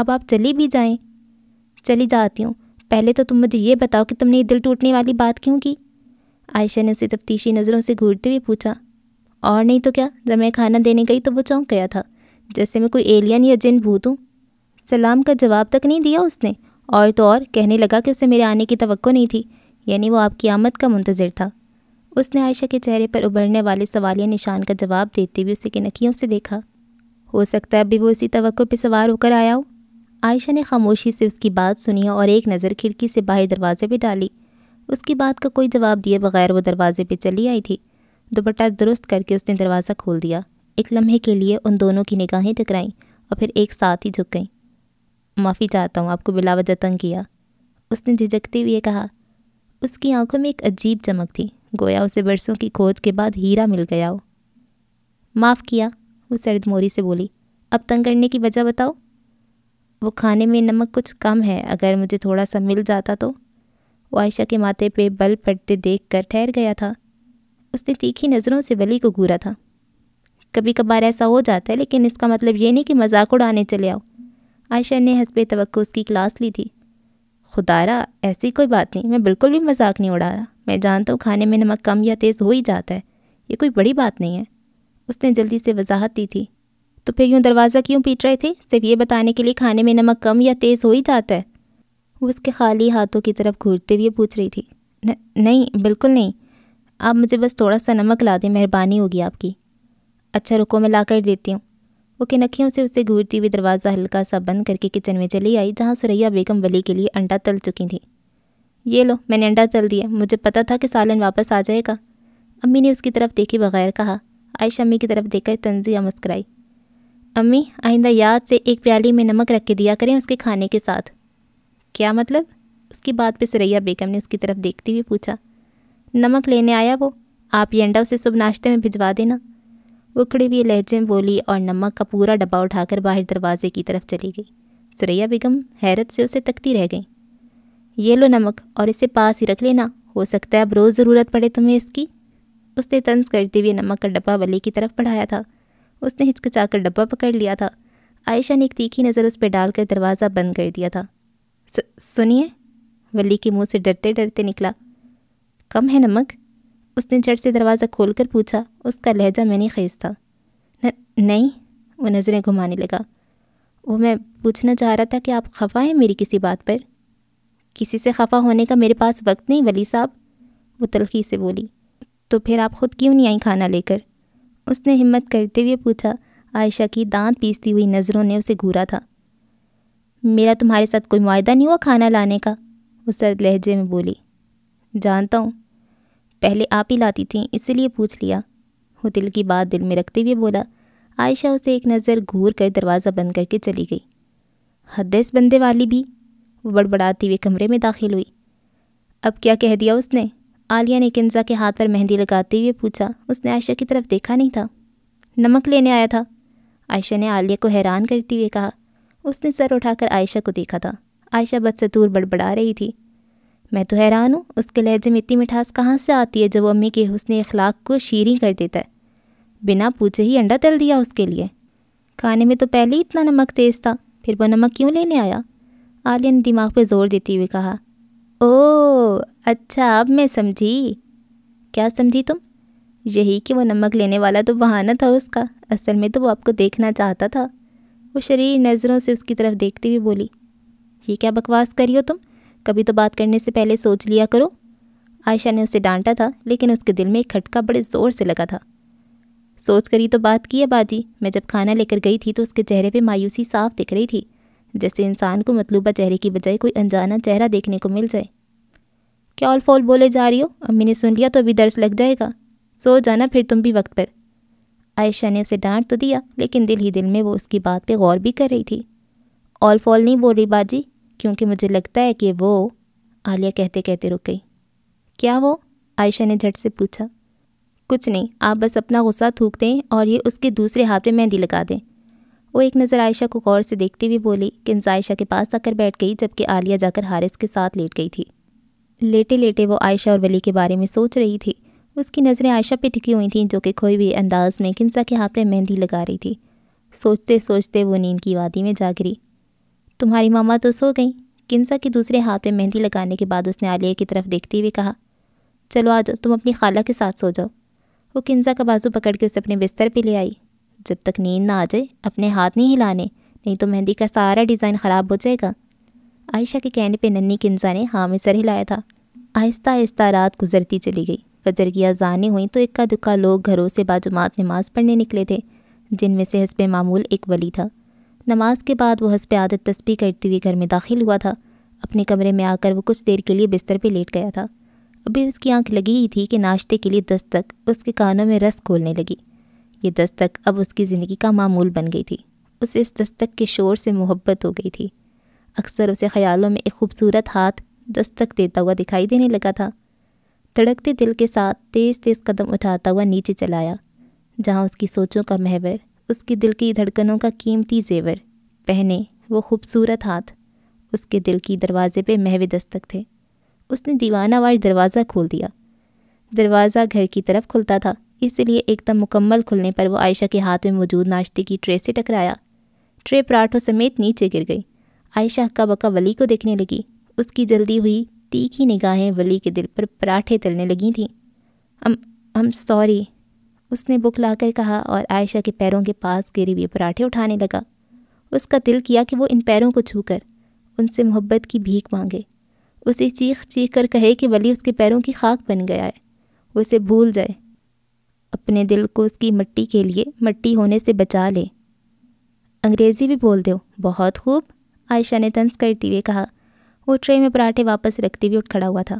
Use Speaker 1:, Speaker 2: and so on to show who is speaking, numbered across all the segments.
Speaker 1: اب آپ چلی بھی جائیں۔ چلی جاتی ہوں، پہلے تو تم مجھے یہ بتاؤ کہ تم نے یہ دل ٹوٹنے والی بات کیوں کی؟ عائشہ نے اسے تفتیشی نظروں سے گھورتے ہوئے پوچھا۔ اور نہیں تو کیا، جب میں کھانا دینے گئی تو وہ چونک گیا تھا، جیسے میں کوئی ایلین یا جن بھوت ہوں۔ سلام کا جواب تک نہیں دیا اس نے، اور تو اور کہنے لگا کہ اسے میرے آنے کی توقع نہیں تھی، یعنی وہ آپ کی آمد کا منتظر تھا۔ اس نے عائشہ کے چہرے پر ابھرنے والے سوالیہ نشان کا جواب دیتے ہوئے اسے کنکھیوں سے دیکھا۔ ہو سکتا ہے ابھی وہ اسی توقع پہ سوار ہو کر آیا ہو۔ عائشہ نے خاموشی سے اس کی بات سنی اور ایک نظر کھڑکی سے باہر دروازے پہ ڈالی۔ اس کی بات کا کوئی جواب دیے بغیر وہ دروازے پہ چلی آئی تھی۔ دوپٹہ درست کر کے اس نے دروازہ کھول دیا۔ ایک لمحے کے لیے ان دونوں کی نگاہیں ٹکرائیں اور پھر ایک ساتھ ہی جھک گئیں۔ معافی چاہتا ہوں، آپ کو بلا وجہ تنگ کیا، اس نے جھجکتے ہوئے کہا۔ اس کی آنکھوں میں ایک عجیب چمک تھی، گویا اسے برسوں کی کھوج کے بعد ہیرا مل گیا ہو۔ معاف کیا، وہ سرد موری سے بولی۔ اب تنگ کرنے کی وجہ بتاؤ۔ وہ کھانے میں نمک کچھ کم ہے، اگر مجھے تھوڑا سا مل جاتا تو۔ وہ عائشہ کے ماتھے پہ بل پڑتے دیکھ کر ٹھہر گیا تھا۔ اس نے تیکھی نظروں سے ولی کو گھورا تھا۔ کبھی کبھار ایسا ہو جاتا ہے، لیکن اس کا مطلب یہ نہیں کہ مذاق اڑانے چلے آؤ۔ عائشہ نے حسب توقع اس کی کلاس لی تھی۔ خدارا، ایسی کوئی بات نہیں، میں بالکل بھی مذاق نہیں اڑا رہا۔ میں جانتا ہوں کھانے میں نمک کم یا تیز ہو ہی جاتا ہے، یہ کوئی بڑی بات نہیں ہے، اس نے جلدی سے وضاحت دی تھی۔ تو پھر یوں دروازہ کیوں پیٹ رہے تھے؟ صرف یہ بتانے کے لیے کھانے میں نمک کم یا تیز ہو ہی جاتا ہے؟ وہ اس کے خالی ہاتھوں کی طرف گھورتے ہوئے پوچھ رہی تھی۔ نہیں، بالکل نہیں، آپ مجھے بس تھوڑا سا نمک لا دیں، مہربانی ہوگی آپ کی۔ اچھا رکو، میں لا کر دیتی ہوں۔ وہ کنکھیوں سے اسے گھورتی ہوئی دروازہ ہلکا سا بند کر کے کچن میں چلی آئی، جہاں ثریا بیگم ولی کے لیے انڈا تل چکی تھیں۔ یہ لو، میں نے انڈا تل دیا، مجھے پتہ تھا کہ سالن واپس آ جائے گا، امی نے اس کی طرف دیکھے بغیر کہا۔ عائشہ امی کی طرف دیکھ کر طنزیہ مسکرائی۔ امی، آئندہ یاد سے ایک پیالی میں نمک رکھ کے دیا کریں اس کے کھانے کے ساتھ۔ کیا مطلب؟ اس کی بات پہ ثریا بیگم نے اس کی طرف دیکھتے ہوئے پوچھا۔ نمک لینے آیا وہ، آپ یہ انڈا اسے صبح ناشتے میں بھجوا دینا، وہ کھڑی ہوئی لہجے میں بولی اور نمک کا پورا ڈبہ اٹھا کر باہر دروازے کی طرف چلی گئی۔ ثریا بیگم حیرت سے اسے تکتی رہ گئیں۔ یہ لو نمک، اور اسے پاس ہی رکھ لینا، ہو سکتا ہے اب روز ضرورت پڑے تمہیں اس کی۔ اس نے طنز کرتے ہوئے نمک کا ڈبہ ولی کی طرف بڑھایا تھا۔ اس نے ہچکچا کر ڈبہ پکڑ لیا تھا۔ عائشہ نے ایک تیکھی نظر اس پہ ڈال کر دروازہ بند کر دیا تھا۔ سنیے، ولی کے منہ سے ڈرتے ڈرتے نکلا۔ کم ہے نمک؟ اس نے جھٹ سے دروازہ کھول کر پوچھا۔ اس کا لہجہ میں نے خیز تھا۔ نہیں، وہ نظریں گھمانے لگا۔ وہ میں پوچھنا چاہ رہا تھا کہ آپ خفا ہیں میری کسی بات پر؟ کسی سے خفا ہونے کا میرے پاس وقت نہیں ولی صاحب، وہ تلخی سے بولی۔ تو پھر آپ خود کیوں نہیں آئیں کھانا لے کر؟ اس نے ہمت کرتے ہوئے پوچھا۔ عائشہ کی دانت پیستی ہوئی نظروں نے اسے گھورا تھا۔ میرا تمہارے ساتھ کوئی معاہدہ نہیں ہوا کھانا لانے کا، وہ سرد لہجے میں بولی۔ جانتا ہوں، پہلے آپ ہی لاتی تھیں، اسی لیے پوچھ لیا، وہ دل کی بات دل میں رکھتے ہوئے بولا۔ عائشہ اسے ایک نظر گھور کر دروازہ بند کر کے چلی گئی۔ حد ہے اس بندے والی بھی، وہ بڑبڑاتی ہوئے کمرے میں داخل ہوئی۔ اب کیا کہہ دیا اس نے؟ عالیہ نے کنزا کے ہاتھ پر مہندی لگاتے ہوئے پوچھا۔ اس نے عائشہ کی طرف دیکھا نہیں تھا۔ نمک لینے آیا تھا، عائشہ نے عالیہ کو حیران کرتے ہوئے کہا۔ اس نے سر اٹھا کر عائشہ کو دیکھا تھا۔ عائشہ بدستور بڑبڑا رہی تھی۔ میں تو حیران ہوں، اس کے لہجے میں اتنی مٹھاس کہاں سے آتی ہے جو وہ امی کے حسن اخلاق کو شیریں کر دیتا ہے؟ بنا پوچھے ہی انڈا تل دیا اس کے لیے۔ کھانے میں تو پہلے ہی اتنا نمک تیز تھا، پھر وہ نمک کیوں لینے آیا؟ عالیہ نے دماغ پہ زور دیتے ہوئے کہا۔ اوہ اچھا، اب میں سمجھی۔ کیا سمجھی تم؟ یہی کہ وہ نمک لینے والا تو بہانہ تھا اس کا، اصل میں تو وہ آپ کو دیکھنا چاہتا تھا۔ وہ شریر نظروں سے اس کی طرف دیکھتے ہوئے بولی۔ یہ کیا بکواس کری ہو تم؟ کبھی تو بات کرنے سے پہلے سوچ لیا کرو۔ عائشہ نے اسے ڈانٹا تھا، لیکن اس کے دل میں ایک کھٹکا بڑے زور سے لگا تھا۔ سوچ کری تو بات کی ہے باجی، میں جب کھانا لے کر گئی تھی تو اس کے چہرے پہ مایوسی صاف دکھ رہی تھی، جیسے انسان کو مطلوبہ چہرے کی بجائے کوئی انجانا چہرہ دیکھنے کو مل جائے۔ کیا اول فول بولے جا رہی ہو؟ امی نے سن لیا تو ابھی درس لگ جائے گا، سو جانا پھر تم بھی وقت پر۔ عائشہ نے اسے ڈانٹ تو دیا، لیکن دل ہی دل میں وہ اس کی بات پہ غور بھی کر رہی تھی۔ اول فول نہیں بول رہی باجی، کیونکہ مجھے لگتا ہے کہ وہ، عالیہ کہتے کہتے رک گئی۔ کیا وہ؟ عائشہ نے جھٹ سے پوچھا۔ کچھ نہیں، آپ بس اپنا غصہ تھوک دیں اور یہ اس کے دوسرے ہاتھ پہ مہندی لگا دیں۔ وہ ایک نظر عائشہ کو غور سے دیکھتے ہوئے بولی۔ کنزا عائشہ کے پاس آ کر بیٹھ گئی، جبکہ عالیہ جا کر حارث کے ساتھ لیٹ گئی تھی۔ لیٹے لیٹے وہ عائشہ اور ولی کے بارے میں سوچ رہی تھی۔ اس کی نظریں عائشہ پہ ٹکی ہوئی تھیں، جو کہ کھوئے ہوئے انداز میں کنزا کے ہاتھ پہ مہندی لگا رہی تھی۔ سوچتے سوچتے وہ نیند کی وادی میں جا گری۔ تمہاری ماما تو سو گئیں۔ کنزا کے دوسرے ہاتھ میں مہندی لگانے کے بعد اس نے عالیہ کی طرف دیکھتے ہوئے کہا، چلو آ جاؤ، تم اپنی خالہ کے ساتھ سو جاؤ۔ وہ کنزا کا بازو پکڑ کے اسے اپنے بستر پہ لے آئی۔ جب تک نیند نہ آ جائے اپنے ہاتھ نہیں ہلانے، نہیں تو مہندی کا سارا ڈیزائن خراب ہو جائے گا۔ عائشہ کے کہنے پہ ننھی کنزا نے ہاں میں سر ہلایا تھا۔ آہستہ آہستہ رات گزرتی چلی گئی۔ فجر کی اذانیں ہوئیں تو اکا دکا لوگ گھروں سے باجماعت نماز پڑھنے نکلے تھے، جن میں سے حسب معمول ایک ولی تھا۔ نماز کے بعد وہ حسب عادت تسبیح کرتے ہوئے گھر میں داخل ہوا تھا۔ اپنے کمرے میں آ کر وہ کچھ دیر کے لیے بستر پہ لیٹ گیا تھا۔ ابھی اس کی آنکھ لگی ہی تھی کہ ناشتے کے لیے دستک اس کے کانوں میں رس کھولنے لگی۔ یہ دستک اب اس کی زندگی کا معمول بن گئی تھی۔ اسے اس دستک کے شور سے محبت ہو گئی تھی۔ اکثر اسے خیالوں میں ایک خوبصورت ہاتھ دستک دیتا ہوا دکھائی دینے لگا تھا۔ دھڑکتے دل کے ساتھ تیز تیز قدم اٹھاتا ہوا نیچے چلا آیا، جہاں اس کی سوچوں کا محور، اس کی دل کی دھڑکنوں کا قیمتی زیور پہنے وہ خوبصورت ہاتھ اس کے دل کی دروازے پہ محو دستک تھے۔ اس نے دیوانہ وار دروازہ کھول دیا۔ دروازہ گھر کی طرف کھلتا تھا، اس لیے ایک دم مکمل کھلنے پر وہ عائشہ کے ہاتھ میں موجود ناشتے کی ٹرے سے ٹکرایا۔ ٹرے پراٹھوں سمیت نیچے گر گئی۔ عائشہ ہکا بکا ولی کو دیکھنے لگی۔ اس کی جلدی ہوئی تیکھی نگاہیں ولی کے دل پر پراٹھے تلنے لگی تھیں۔ I'm sorry، اس نے بکلا کر کہا اور عائشہ کے پیروں کے پاس گرے ہوئے پراٹھے اٹھانے لگا۔ اس کا دل کیا کہ وہ ان پیروں کو چھو کر ان سے محبت کی بھیک مانگے، اسے چیخ چیخ کر کہے کہ ولی اس کے پیروں کی خاک بن گیا ہے، وہ اسے بھول جائے، اپنے دل کو اس کی مٹی کے لیے مٹی ہونے سے بچا لے۔ انگریزی بھی بول دو، بہت خوب، عائشہ نے طنز کرتے ہوئے کہا۔ وہ ٹرے میں پراٹھے واپس رکھتے ہوئے اٹھ کھڑا ہوا تھا۔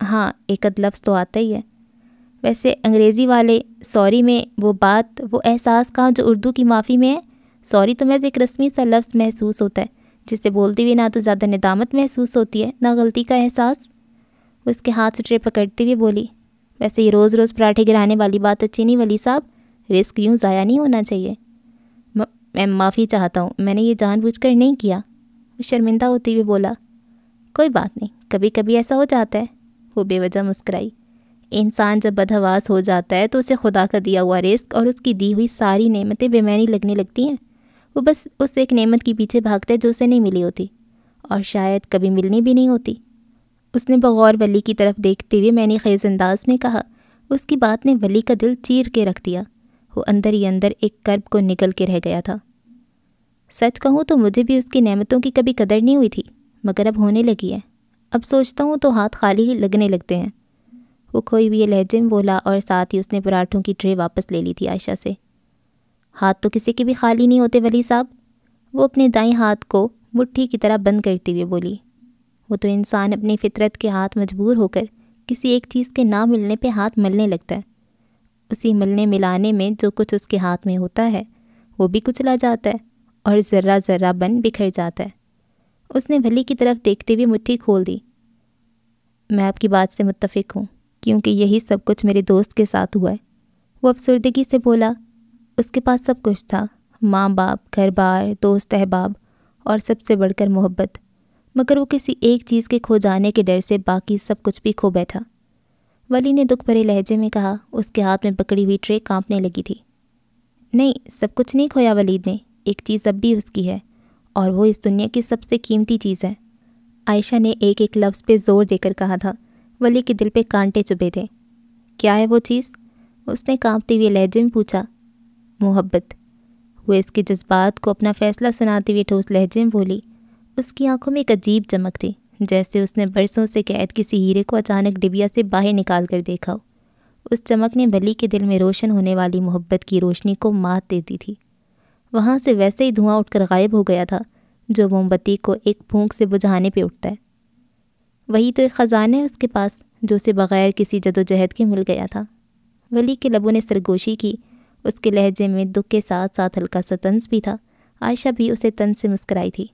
Speaker 1: ہاں، ایک اد لفظ تو آتا ہی ہے۔ ویسے انگریزی والے سوری میں وہ بات، وہ احساس کہاں جو اردو کی معافی میں ہے۔ سوری تو محض ایک رسمی سا لفظ محسوس ہوتا ہے، جسے بولتے ہوئے نہ تو زیادہ ندامت محسوس ہوتی ہے، نہ غلطی کا احساس۔ وہ اس کے ہاتھ سے ٹرے پکڑتے ہوئے بولی، ویسے یہ روز روز پراٹھے گرانے والی بات اچھی نہیں ولی صاحب، رزق یوں ضائع نہیں ہونا چاہیے۔ میں معافی چاہتا ہوں، میں نے یہ جان بوجھ کر نہیں کیا۔ وہ شرمندہ ہوتے ہوئے بولا، کوئی بات نہیں، کبھی کبھی ایسا ہو جاتا ہے۔ وہ بے وجہ مسکرائی۔ انسان جب بدحواس ہو جاتا ہے تو اسے خدا کا دیا ہوا رزق اور اس کی دی ہوئی ساری نعمتیں بے معنی لگنے لگتی ہیں۔ وہ بس اس ایک نعمت کے پیچھے بھاگتا ہے جو اسے نہیں ملی ہوتی، اور شاید کبھی ملنی بھی نہیں ہوتی۔ اس نے بغور ولی کی طرف دیکھتے ہوئے معنی خیز انداز میں کہا۔ اس کی بات نے ولی کا دل چیر کے رکھ دیا۔ وہ اندر ہی اندر ایک کرب کو نگل کے رہ گیا تھا۔ سچ کہوں تو مجھے بھی اس کی نعمتوں کی کبھی قدر نہیں ہوئی تھی، مگر اب ہونے لگی ہے۔ اب سوچتا ہوں تو ہاتھ خالی ہی لگنے لگتے ہیں۔ وہ کھوئے ہوئے لہجے میں بولا اور ساتھ ہی اس نے پراٹھوں کی ٹرے واپس لے لی تھی عائشہ سے۔ ہاتھ تو کسی کے بھی خالی نہیں ہوتے ولی صاحب، وہ اپنے دائیں ہاتھ کو مٹھی کی طرح بند کرتے ہوئے بولی۔ وہ تو انسان اپنی فطرت کے ہاتھ مجبور ہو کر کسی ایک چیز کے نہ ملنے پہ ہاتھ ملنے لگتا ہے۔ اسی ملنے ملانے میں جو کچھ اس کے ہاتھ میں ہوتا ہے وہ بھی کچلا جاتا ہے اور ذرہ ذرہ بن بکھر جاتا ہے۔ اس نے ولی کی طرف دیکھتے ہوئے مٹھی کھول دی۔ میں آپ کی بات سے متفق ہوں، کیونکہ یہی سب کچھ میرے دوست کے ساتھ ہوا ہے۔ وہ افسردگی سے بولا۔ اس کے پاس سب کچھ تھا، ماں باپ، گھر بار، دوست احباب اور سب سے بڑھ کر محبت، مگر وہ کسی ایک چیز کے کھو جانے کے ڈر سے باقی سب کچھ بھی کھو بیٹھا۔ ولی نے دکھ بھرے لہجے میں کہا۔ اس کے ہاتھ میں پکڑی ہوئی ٹرے کانپنے لگی تھی۔ نہیں، سب کچھ نہیں کھویا ولید نے، ایک چیز اب بھی اس کی ہے، اور وہ اس دنیا کی سب سے قیمتی چیز ہے۔ عائشہ نے ایک ایک لفظ پہ زور دے کر کہا تھا۔ ولی کے دل پہ کانٹے چبھے تھے۔ کیا ہے وہ چیز؟ اس نے کانپتے ہوئے لہجے میں پوچھا۔ محبت۔ وہ اس کے جذبات کو اپنا فیصلہ سناتے ہوئے ٹھوس لہجے میں بولی۔ اس کی آنکھوں میں ایک عجیب چمک تھی، جیسے اس نے برسوں سے قید کسی ہیرے کو اچانک ڈبیا سے باہر نکال کر دیکھا ہو۔ اس چمک نے ولی کے دل میں روشن ہونے والی محبت کی روشنی کو مات دے دی تھی۔ وہاں سے ویسے ہی دھواں اٹھ کر غائب ہو گیا تھا جو موم بتی کو ایک پھونک سے بجھانے پہ اٹھتا ہے۔ وہی تو ایک خزانہ ہے اس کے پاس جو اسے بغیر کسی جد و جہد کے مل گیا تھا۔ ولی کے لبوں نے سرگوشی کی۔ اس کے لہجے میں دکھ کے ساتھ ساتھ ہلکا سا طنز بھی تھا۔ عائشہ بھی اسے طنز سے مسکرائی تھی۔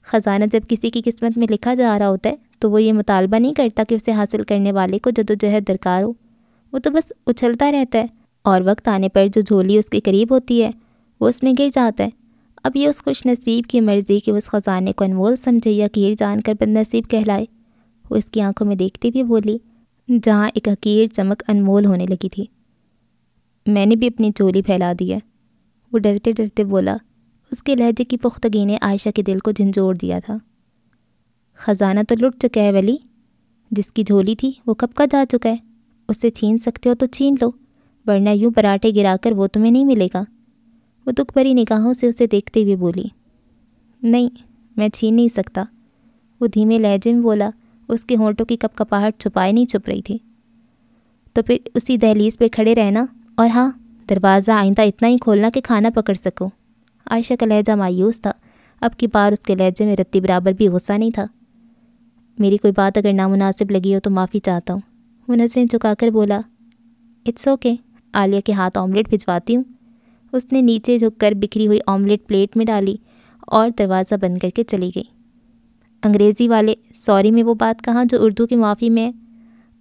Speaker 1: خزانہ جب کسی کی قسمت میں لکھا جا رہا ہوتا ہے تو وہ یہ مطالبہ نہیں کرتا کہ اسے حاصل کرنے والے کو جد و جہد درکار ہو، وہ تو بس اچھلتا رہتا ہے، اور وقت آنے پر جو جھولی اس کے قریب ہوتی ہے وہ اس میں گر جاتا ہے۔ اب یہ اس خوش نصیب کی مرضی کہ اس خزانے کو انمول سمجھے یا حقیر جان کر بد نصیب کہلائے۔ وہ اس کی آنکھوں میں دیکھتی بھی بولی، جہاں ایک حقیر چمک انمول ہونے لگی تھی۔ میں نے بھی اپنی چولی پھیلا دی ہے، وہ ڈرتے ڈرتے بولا۔ اس کے لہجے کی پختگی نے عائشہ کے دل کو جھنجھوڑ دیا تھا۔ خزانہ تو لٹ چکا ہے ولی، جس کی جھولی تھی وہ کب کا جا چکا ہے، اسے چھین سکتے ہو تو چھین لو، ورنہ یوں پراٹھے گرا کر وہ تمہیں نہیں ملے گا۔ وہ دکھ بھری نگاہوں سے اسے دیکھتے ہوئے بولی، نہیں میں چھین نہیں سکتا۔ وہ دھیمے لہجے میں بولا، اس کے ہونٹوں کی کپ کپاہٹ چھپائے نہیں چھپ رہی تھی۔ تو پھر اسی دہلیز پہ کھڑے رہنا، اور ہاں دروازہ آئندہ اتنا ہی کھولنا کہ کھانا پکڑ سکو۔ عائشہ کا لہجہ مایوس تھا، اب کی بار اس کے لہجے میں رتی برابر بھی غصہ نہیں تھا۔ میری کوئی بات اگر نامناسب لگی ہو تو معافی چاہتا ہوں۔ وہ نظریں جھکا کر بولا، اٹس اوکے، عالیہ کے ہاتھ آملیٹ بھجواتی ہوں۔ اس نے نیچے جھک کر بکھری ہوئی آملیٹ پلیٹ میں ڈالی اور دروازہ بند کر کے چلی گئی۔ انگریزی والے سوری میں وہ بات کہاں جو اردو کی معافی میں ہے؟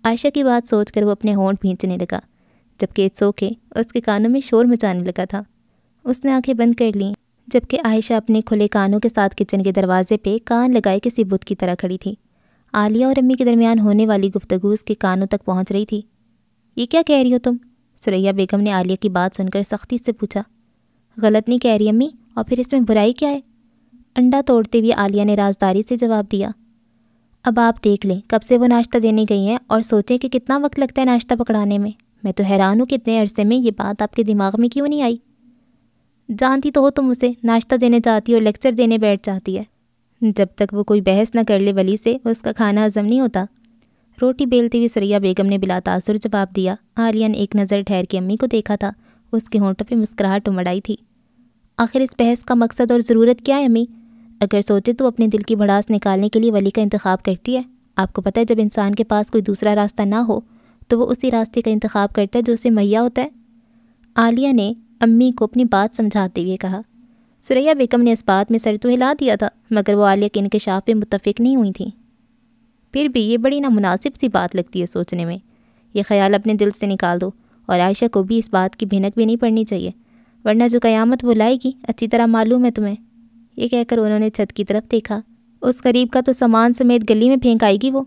Speaker 1: عائشہ کی بات سوچ کر وہ اپنے ہونٹ بھینچنے لگا، جبکہ اٹس اوکے اس کے کانوں میں شور مچانے لگا تھا۔ اس نے آنکھیں بند کر لیں، جبکہ عائشہ اپنے کھلے کانوں کے ساتھ کچن کے دروازے پہ کان لگائے کسی بت کی طرح کھڑی تھی۔ عالیہ اور امی کے درمیان ہونے والی گفتگو اس کے کانوں تک پہنچ رہی تھی۔ یہ کیا کہہ رہی ہو تم؟ ثریا بیگم نے عالیہ کی بات سن کر سختی سے پوچھا۔ غلط نہیں کہہ رہی امی، اور پھر اس میں برائی کیا ہے؟ انڈا توڑتے ہوئے عالیہ نے رازداری سے جواب دیا۔ اب آپ دیکھ لیں، کب سے وہ ناشتہ دینے گئی ہیں اور سوچیں کہ کتنا وقت لگتا ہے ناشتہ پکڑانے میں۔ میں تو حیران ہوں کہ اتنے عرصے میں یہ بات آپ کے دماغ میں کیوں نہیں آئی؟ جانتی تو ہو تم اسے، ناشتہ دینے جاتی اور لیکچر دینے بیٹھ جاتی ہے۔ جب تک وہ کوئی بحث نہ کر لے ولی سے، اس کا کھانا ہضم نہیں ہوتا۔ روٹی بیلتی ہوئی ثریا بیگم نے بلا تاثر جواب دیا۔ عالیہ نے ایک نظر ٹھہر کے امی کو دیکھا تھا، اس کے ہونٹوں پہ مسکراہٹ امڑ آئی تھی۔ آخر اس بحث کا مقصد اور ضرورت کیا ہے امی؟ اگر سوچے تو اپنے دل کی بھڑاس نکالنے کے لیے ولی کا انتخاب کرتی ہے۔ آپ کو پتہ ہے جب انسان کے پاس کوئی دوسرا راستہ نہ ہو تو وہ اسی راستے کا انتخاب کرتا ہے جو اسے مہیا ہوتا ہے۔ عالیہ نے امی کو اپنی بات سمجھاتے ہوئے کہا۔ ثریا بیگم نے اس بات میں سر تو ہلا دیا تھا، مگر وہ عالیہ کے انکشاف پہ متفق نہیں ہوئی تھیں۔ پھر بھی یہ بڑی نامناسب سی بات لگتی ہے سوچنے میں، یہ خیال اپنے دل سے نکال دو، اور عائشہ کو بھی اس بات کی بھنک بھی نہیں پڑنی چاہیے، ورنہ جو قیامت وہ لائے گی اچھی طرح معلوم ہے تمہیں۔ یہ کہہ کر انہوں نے چھت کی طرف دیکھا۔ اس قریب کا تو سامان سمیت گلی میں پھینک آئے گی وہ،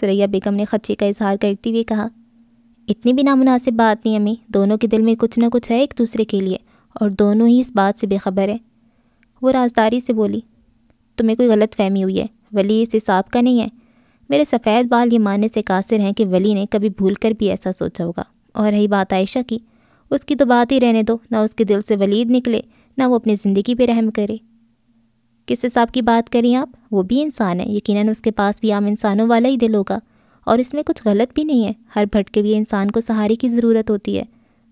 Speaker 1: ثریا بیگم نے خدشے کا اظہار کرتے ہوئے کہا۔ اتنی بھی نامناسب بات نہیں امی، دونوں کے دل میں کچھ نہ کچھ ہے ایک دوسرے کے لیے، اور دونوں ہی اس بات سے بے خبر ہیں۔ وہ رازداری سے بولی، تمہیں کوئی غلط فہمی ہوئی ہے، ولی اس حساب کا نہیں ہے۔ میرے سفید بال یہ ماننے سے قاصر ہیں کہ ولی نے کبھی بھول کر بھی ایسا سوچا ہوگا۔ اور رہی بات عائشہ کی، اس کی تو بات ہی رہنے دو، نہ اس کے دل سے ولید نکلے، نہ وہ اپنی زندگی پہ رحم کرے۔ کس حساب کی بات کریں آپ؟ وہ بھی انسان ہے، یقیناً اس کے پاس بھی عام انسانوں والا ہی دل ہوگا، اور اس میں کچھ غلط بھی نہیں ہے۔ ہر بھٹکے ہوئے انسان کو سہارے کی ضرورت ہوتی ہے،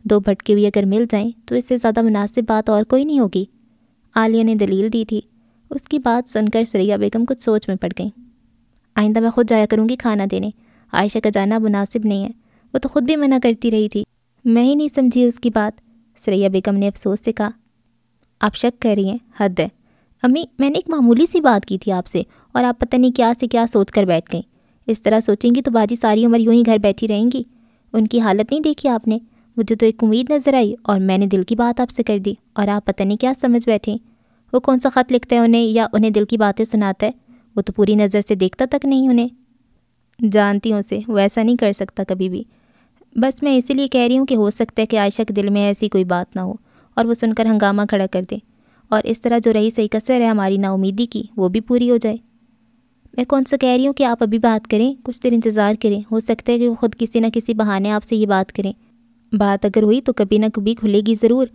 Speaker 1: دو بھٹکے ہوئے اگر مل جائیں تو اس سے زیادہ مناسب بات اور کوئی نہیں ہوگی۔ عالیہ نے دلیل دی تھی۔ اس کی بات سن کر ثریا بیگم کچھ سوچ میں پڑ گئیں۔ آئندہ میں خود جایا کروں گی کھانا دینے، عائشہ کا جانا مناسب نہیں ہے، وہ تو خود بھی منع کرتی رہی تھی۔ میں ہی نہیں سمجھی اس کی بات، ثریا بیگم نے افسوس سے کہا۔ آپ شک کر رہی ہیں؟ حد ہے امی، میں نے ایک معمولی سی بات کی تھی آپ سے، اور آپ پتہ نہیں کیا سے کیا سوچ کر بیٹھ گئیں۔ اس طرح سوچیں گی تو باجی ساری عمر یوں ہی گھر بیٹھی رہیں گی۔ ان کی حالت نہیں دیکھی آپ نے؟ مجھے تو ایک امید نظر آئی اور میں نے دل کی بات آپ سے کر دی، اور آپ پتہ نہیں کیا سمجھ بیٹھیں۔ وہ کون سا خط لکھتا ہے انہیں یا انہیں دل کی باتیں سناتا ہے؟ وہ تو پوری نظر سے دیکھتا تک نہیں انہیں۔ جانتی ہوں اسے، وہ ایسا نہیں کر سکتا کبھی بھی۔ بس میں اسی لیے کہہ رہی ہوں کہ ہو سکتا ہے کہ عائشہ کے دل میں ایسی کوئی بات نہ ہو اور وہ سن کر ہنگامہ کھڑا کر دے، اور اس طرح جو رہی صحیح کثر ہے ہماری نا امیدی کی وہ بھی پوری ہو جائے۔ میں کون سا کہہ رہی ہوں کہ آپ ابھی بات کریں، کچھ دیر انتظار کریں، ہو سکتا ہے کہ وہ خود کسی نہ کسی بہانے آپ سے یہ بات کریں۔ بات اگر ہوئی تو کبھی نہ کبھی کھلے گی ضرور۔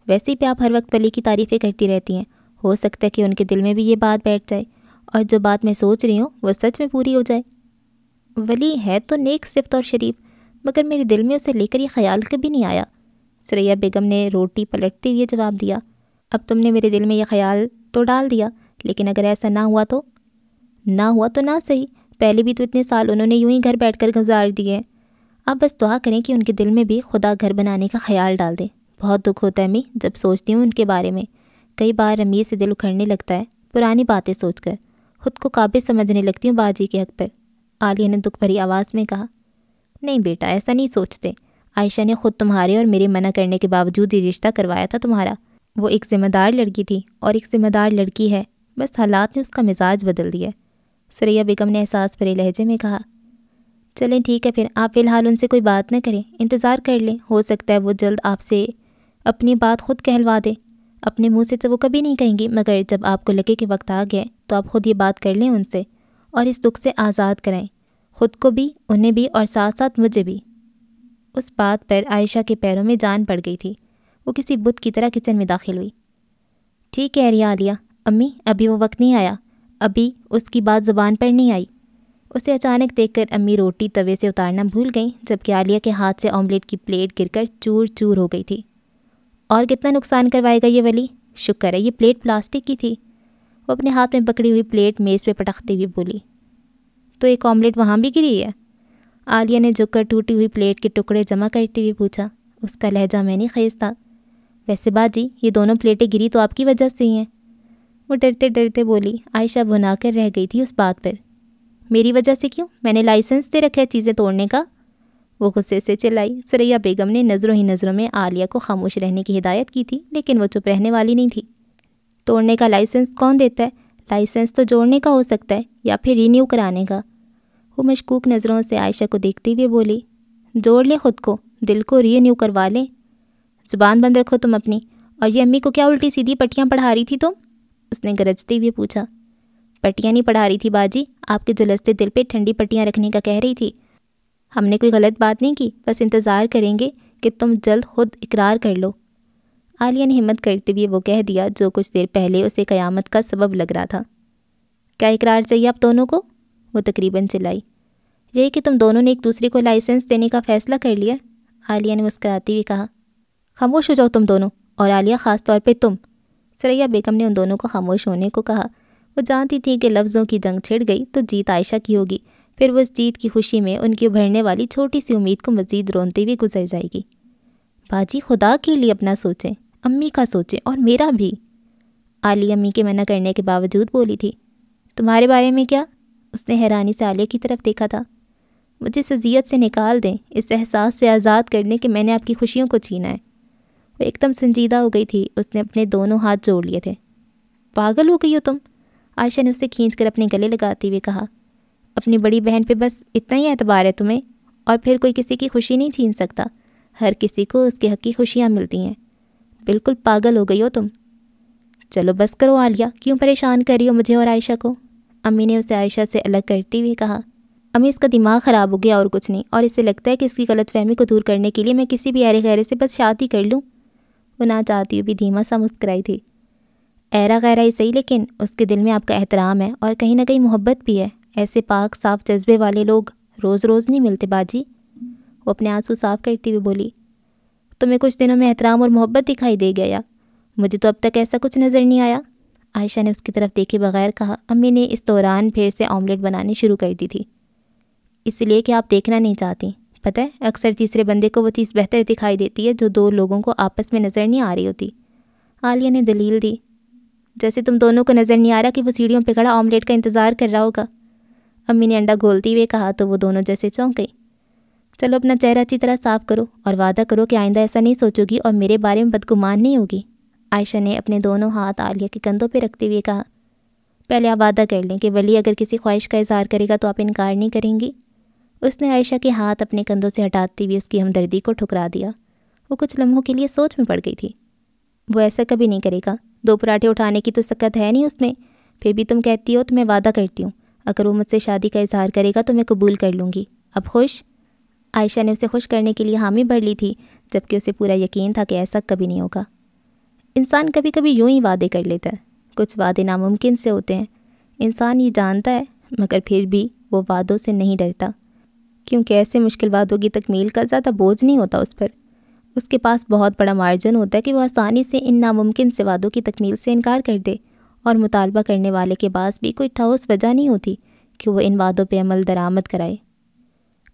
Speaker 1: ویسے ہی پہ آپ ہر وقت ولی کی تعریفیں کرتی رہتی ہیں، ہو سکتا ہے کہ ان کے دل میں بھی یہ بات بیٹھ جائے، اور جو بات میں سوچ رہی ہوں وہ سچ میں پوری ہو جائے۔ ولی ہے تو نیک صفت اور شریف، مگر میرے دل میں اسے لے کر یہ خیال کبھی نہیں آیا۔ ثریا بیگم نے روٹی پلٹتے ہوئے جواب دیا۔ اب تم نے میرے دل میں یہ خیال تو ڈال دیا، لیکن اگر ایسا نہ ہوا تو نہ صحیح، پہلے بھی تو اتنے سال انہوں نے یوں ہی گھر بیٹھ کر گزار دیے ہیں۔ آپ بس دعا کریں کہ ان کے دل میں بھی خدا گھر بنانے کا خیال ڈال دے۔ بہت دکھ ہوتا ہے امی جب سوچتی ہوں ان کے بارے میں، کئی بار امی سے دل اکھڑنے لگتا ہے پرانی باتیں سوچ کر، خود کو قابل سمجھنے لگتی ہوں باجی کے حق پر۔ عالیہ نے دکھ بھری آواز میں کہا۔ نہیں بیٹا، ایسا نہیں سوچتے، عائشہ نے خود تمہارے اور میرے منع کرنے کے باوجود ہی رشتہ کروایا تھا تمہارا۔ وہ ایک ذمہ دار لڑکی تھی اور ایک ذمہ دار لڑکی ہے، بس حالات نے اس کا مزاج بدل دیا۔ ثریا بیگم نے احساس بھرے لہجے میں کہا۔ چلیں ٹھیک ہے پھر، آپ فی الحال ان سے کوئی بات نہ کریں، انتظار کر لیں، ہو سکتا ہے وہ جلد آپ سے اپنی بات خود کہلوا دے۔ اپنے منہ سے تو وہ کبھی نہیں کہیں گی، مگر جب آپ کو لگے کہ وقت آ گیا تو آپ خود یہ بات کر لیں ان سے اور اس دکھ سے آزاد کرائیں، خود کو بھی، انہیں بھی، اور ساتھ ساتھ مجھے بھی۔ اس بات پر عائشہ کے پیروں میں جان پڑ گئی تھی۔ وہ کسی بت کی طرح کچن میں داخل ہوئی۔ ٹھیک کہہ رہی ہے عالیہ، امی ابھی وہ وقت نہیں آیا، ابھی اس کی بات زبان پر نہیں آئی۔ اسے اچانک دیکھ کر امی روٹی توے سے اتارنا بھول گئیں، جبکہ عالیہ کے ہاتھ سے آملیٹ کی پلیٹ گر کر چور چور ہو گئی تھی۔ اور کتنا نقصان کروائے گا یہ ولی؟ شکر ہے یہ پلیٹ پلاسٹک کی تھی۔ وہ اپنے ہاتھ میں پکڑی ہوئی پلیٹ میز پہ پٹکتے ہوئے بولی۔ تو ایک آملیٹ وہاں بھی گری ہے؟ عالیہ نے جھک کر ٹوٹی ہوئی پلیٹ کے ٹکڑے جمع کرتے ہوئے پوچھا۔ اس کا لہجہ میں نے خیز تھا۔ ویسے باجی یہ دونوں پلیٹیں گری تو آپ کی وجہ سے ہی ہیں۔ وہ ڈرتے ڈرتے بولی۔ عائشہ بھنا کر رہ گئی تھی اس بات پر۔ میری وجہ سے کیوں؟ میں نے لائسنس دے رکھا ہے چیزیں توڑنے کا۔ وہ غصے سے چلائی۔ ثریا بیگم نے نظروں ہی نظروں میں عالیہ کو خاموش رہنے کی ہدایت کی تھی، لیکن وہ چپ رہنے والی نہیں تھی۔ توڑنے کا لائسنس کون دیتا ہے؟ لائسنس تو جوڑنے کا ہو سکتا ہے یا پھر رینیو کرانے کا۔ وہ مشکوک نظروں سے عائشہ کو دیکھتے ہوئے بولی۔ جوڑ لیں خود کو، دل کو رینیو کروا لیں۔ زبان بند رکھو تم اپنی۔ اور یہ امی کو کیا الٹی سیدھی پٹیاں پڑھا رہی تھی تم؟ اس نے گرجتے ہوئے پوچھا۔ پٹیاں نہیں پڑھا رہی تھی باجی، آپ کے جلستے دل پہ ٹھنڈی پٹیاں رکھنے کا کہہ رہی تھی۔ ہم نے کوئی غلط بات نہیں کی، بس انتظار کریں گے کہ تم جلد خود اقرار کر لو۔ عالیہ نے ہمت کرتے ہوئے وہ کہہ دیا جو کچھ دیر پہلے اسے قیامت کا سبب لگ رہا تھا۔ کیا اقرار چاہیے آپ دونوں کو؟ وہ تقریباً چلائی۔ یہی کہ تم دونوں نے ایک دوسرے کو لائسنس دینے کا فیصلہ کر لیا۔ عالیہ نے مسکراتے ہوئے کہا۔ خاموش ہو جاؤ تم دونوں، اور عالیہ خاص طور پہ تم۔ ثریا بیگم نے ان دونوں کو خاموش ہونے کو کہا۔ وہ جانتی تھی کہ لفظوں کی جنگ چھڑ گئی تو جیت عائشہ کی ہوگی، پھر وہ اس جیت کی خوشی میں ان کی ابھرنے والی چھوٹی سی امید کو مزید رونتے ہوئے گزر جائے گی۔ باجی خدا کے لیے اپنا سوچیں، امی کا سوچیں اور میرا بھی۔ عالیہ امی کے منع کرنے کے باوجود بولی تھی۔ تمہارے بارے میں کیا؟ اس نے حیرانی سے عالیہ کی طرف دیکھا تھا۔ مجھے اس اذیت سے نکال دیں، اس احساس سے آزاد کر دیں کہ میں نے آپ کی خوشیوں کو چھینا ہے۔ وہ ایک دم سنجیدہ ہو گئی تھی۔ اس نے اپنے دونوں ہاتھ جوڑ لیے تھے۔ پاگل ہو گئی ہو تم؟ عائشہ نے اسے کھینچ کر اپنے گلے لگاتے ہوئے کہا۔ اپنی بڑی بہن پہ بس اتنا ہی اعتبار ہے تمہیں، اور پھر کوئی کسی کی خوشی نہیں چھین سکتا۔ ہر کسی کو اس کے حق کی خوشیاں ملتی ہیں۔ بالکل پاگل ہو گئی ہو تم۔ چلو بس کرو عالیہ، کیوں پریشان کر رہی ہو مجھے اور عائشہ کو؟ امی نے اسے عائشہ سے الگ کرتے ہوئے کہا۔ امی اس کا دماغ خراب ہو گیا اور کچھ نہیں، اور اسے لگتا ہے کہ اس کی غلط فہمی کو دور کرنے کے لیے میں کسی بھی ایرے غیرے سے بس شادی کر لوں۔ وہ نہ چاہتی ہوئی بھی دھیما سا مسکرائی تھی۔ ایرا غیرہ ہی صحیح، لیکن اس کے دل میں آپ کا احترام ہے اور کہیں نہ کہیں محبت بھی ہے۔ ایسے پاک صاف جذبے والے لوگ روز روز نہیں ملتے باجی۔ وہ اپنے آنسو صاف کرتی ہوئی بولی۔ تمہیں کچھ دنوں میں احترام اور محبت دکھائی دے گیا؟ مجھے تو اب تک ایسا کچھ نظر نہیں آیا۔ عائشہ نے اس کی طرف دیکھے بغیر کہا۔ امی نے اس دوران پھر سے آملیٹ بنانی شروع کر دی تھی۔ اس لیے کہ آپ دیکھنا نہیں چاہتی۔ پتہ ہے اکثر تیسرے بندے کو وہ چیز بہتر دکھائی دیتی ہے جو دو لوگوں کو آپس میں نظر نہیں آ رہی ہوتی۔ عالیہ نے دلیل دی۔ جیسے تم دونوں کو نظر نہیں آ رہا کہ وہ سیڑھیوں پہ کھڑا آملیٹ کا انتظار کر رہا ہوگا۔ امی نے انڈا گھولتے ہوئے کہا تو وہ دونوں جیسے چونک گئی۔ چلو اپنا چہرہ اچھی طرح صاف کرو اور وعدہ کرو کہ آئندہ ایسا نہیں سوچو گی اور میرے بارے میں بدگمان نہیں ہوگی۔ عائشہ نے اپنے دونوں ہاتھ عالیہ کے کندھوں پہ رکھتے ہوئے کہا۔ پہلے آپ وعدہ کر لیں کہ ولی اگر کسی خواہش کا اظہار کرے گا تو آپ انکار نہیں کریں گی۔ اس نے عائشہ کے ہاتھ اپنے کندھوں سے ہٹاتے ہوئے اس کی ہمدردی کو ٹھکرا دیا۔ وہ کچھ لمحوں کے لیے سوچ میں پڑ گئی تھی۔ وہ ایسا کبھی نہیں کرے گا۔ 2 پراٹھے اٹھانے کی تو سکت ہے نہیں اس میں۔ پھر بھی تم کہتی ہو تو میں وعدہ کرتی ہوں، اگر وہ مجھ سے شادی کا اظہار کرے گا تو میں قبول کر لوں گی۔ اب خوش؟ عائشہ نے اسے خوش کرنے کے لیے حامی بھر لی تھی، جبکہ اسے پورا یقین تھا کہ ایسا کبھی نہیں ہوگا۔ انسان کبھی کبھی یوں ہی وعدے کر لیتا ہے۔ کچھ وعدے ناممکن سے ہوتے ہیں، انسان یہ جانتا ہے، مگر پھر بھی وہ وعدوں سے نہیں ڈرتا، کیونکہ ایسے مشکل وعدوں کی تکمیل کا زیادہ بوجھ نہیں ہوتا اس پر۔ اس کے پاس بہت بڑا مارجن ہوتا ہے کہ وہ آسانی سے ان ناممکن سے وعدوں کی تکمیل سے انکار کر دے، اور مطالبہ کرنے والے کے پاس بھی کوئی ٹھوس وجہ نہیں ہوتی کہ وہ ان وعدوں پہ عمل درآمد کرائے۔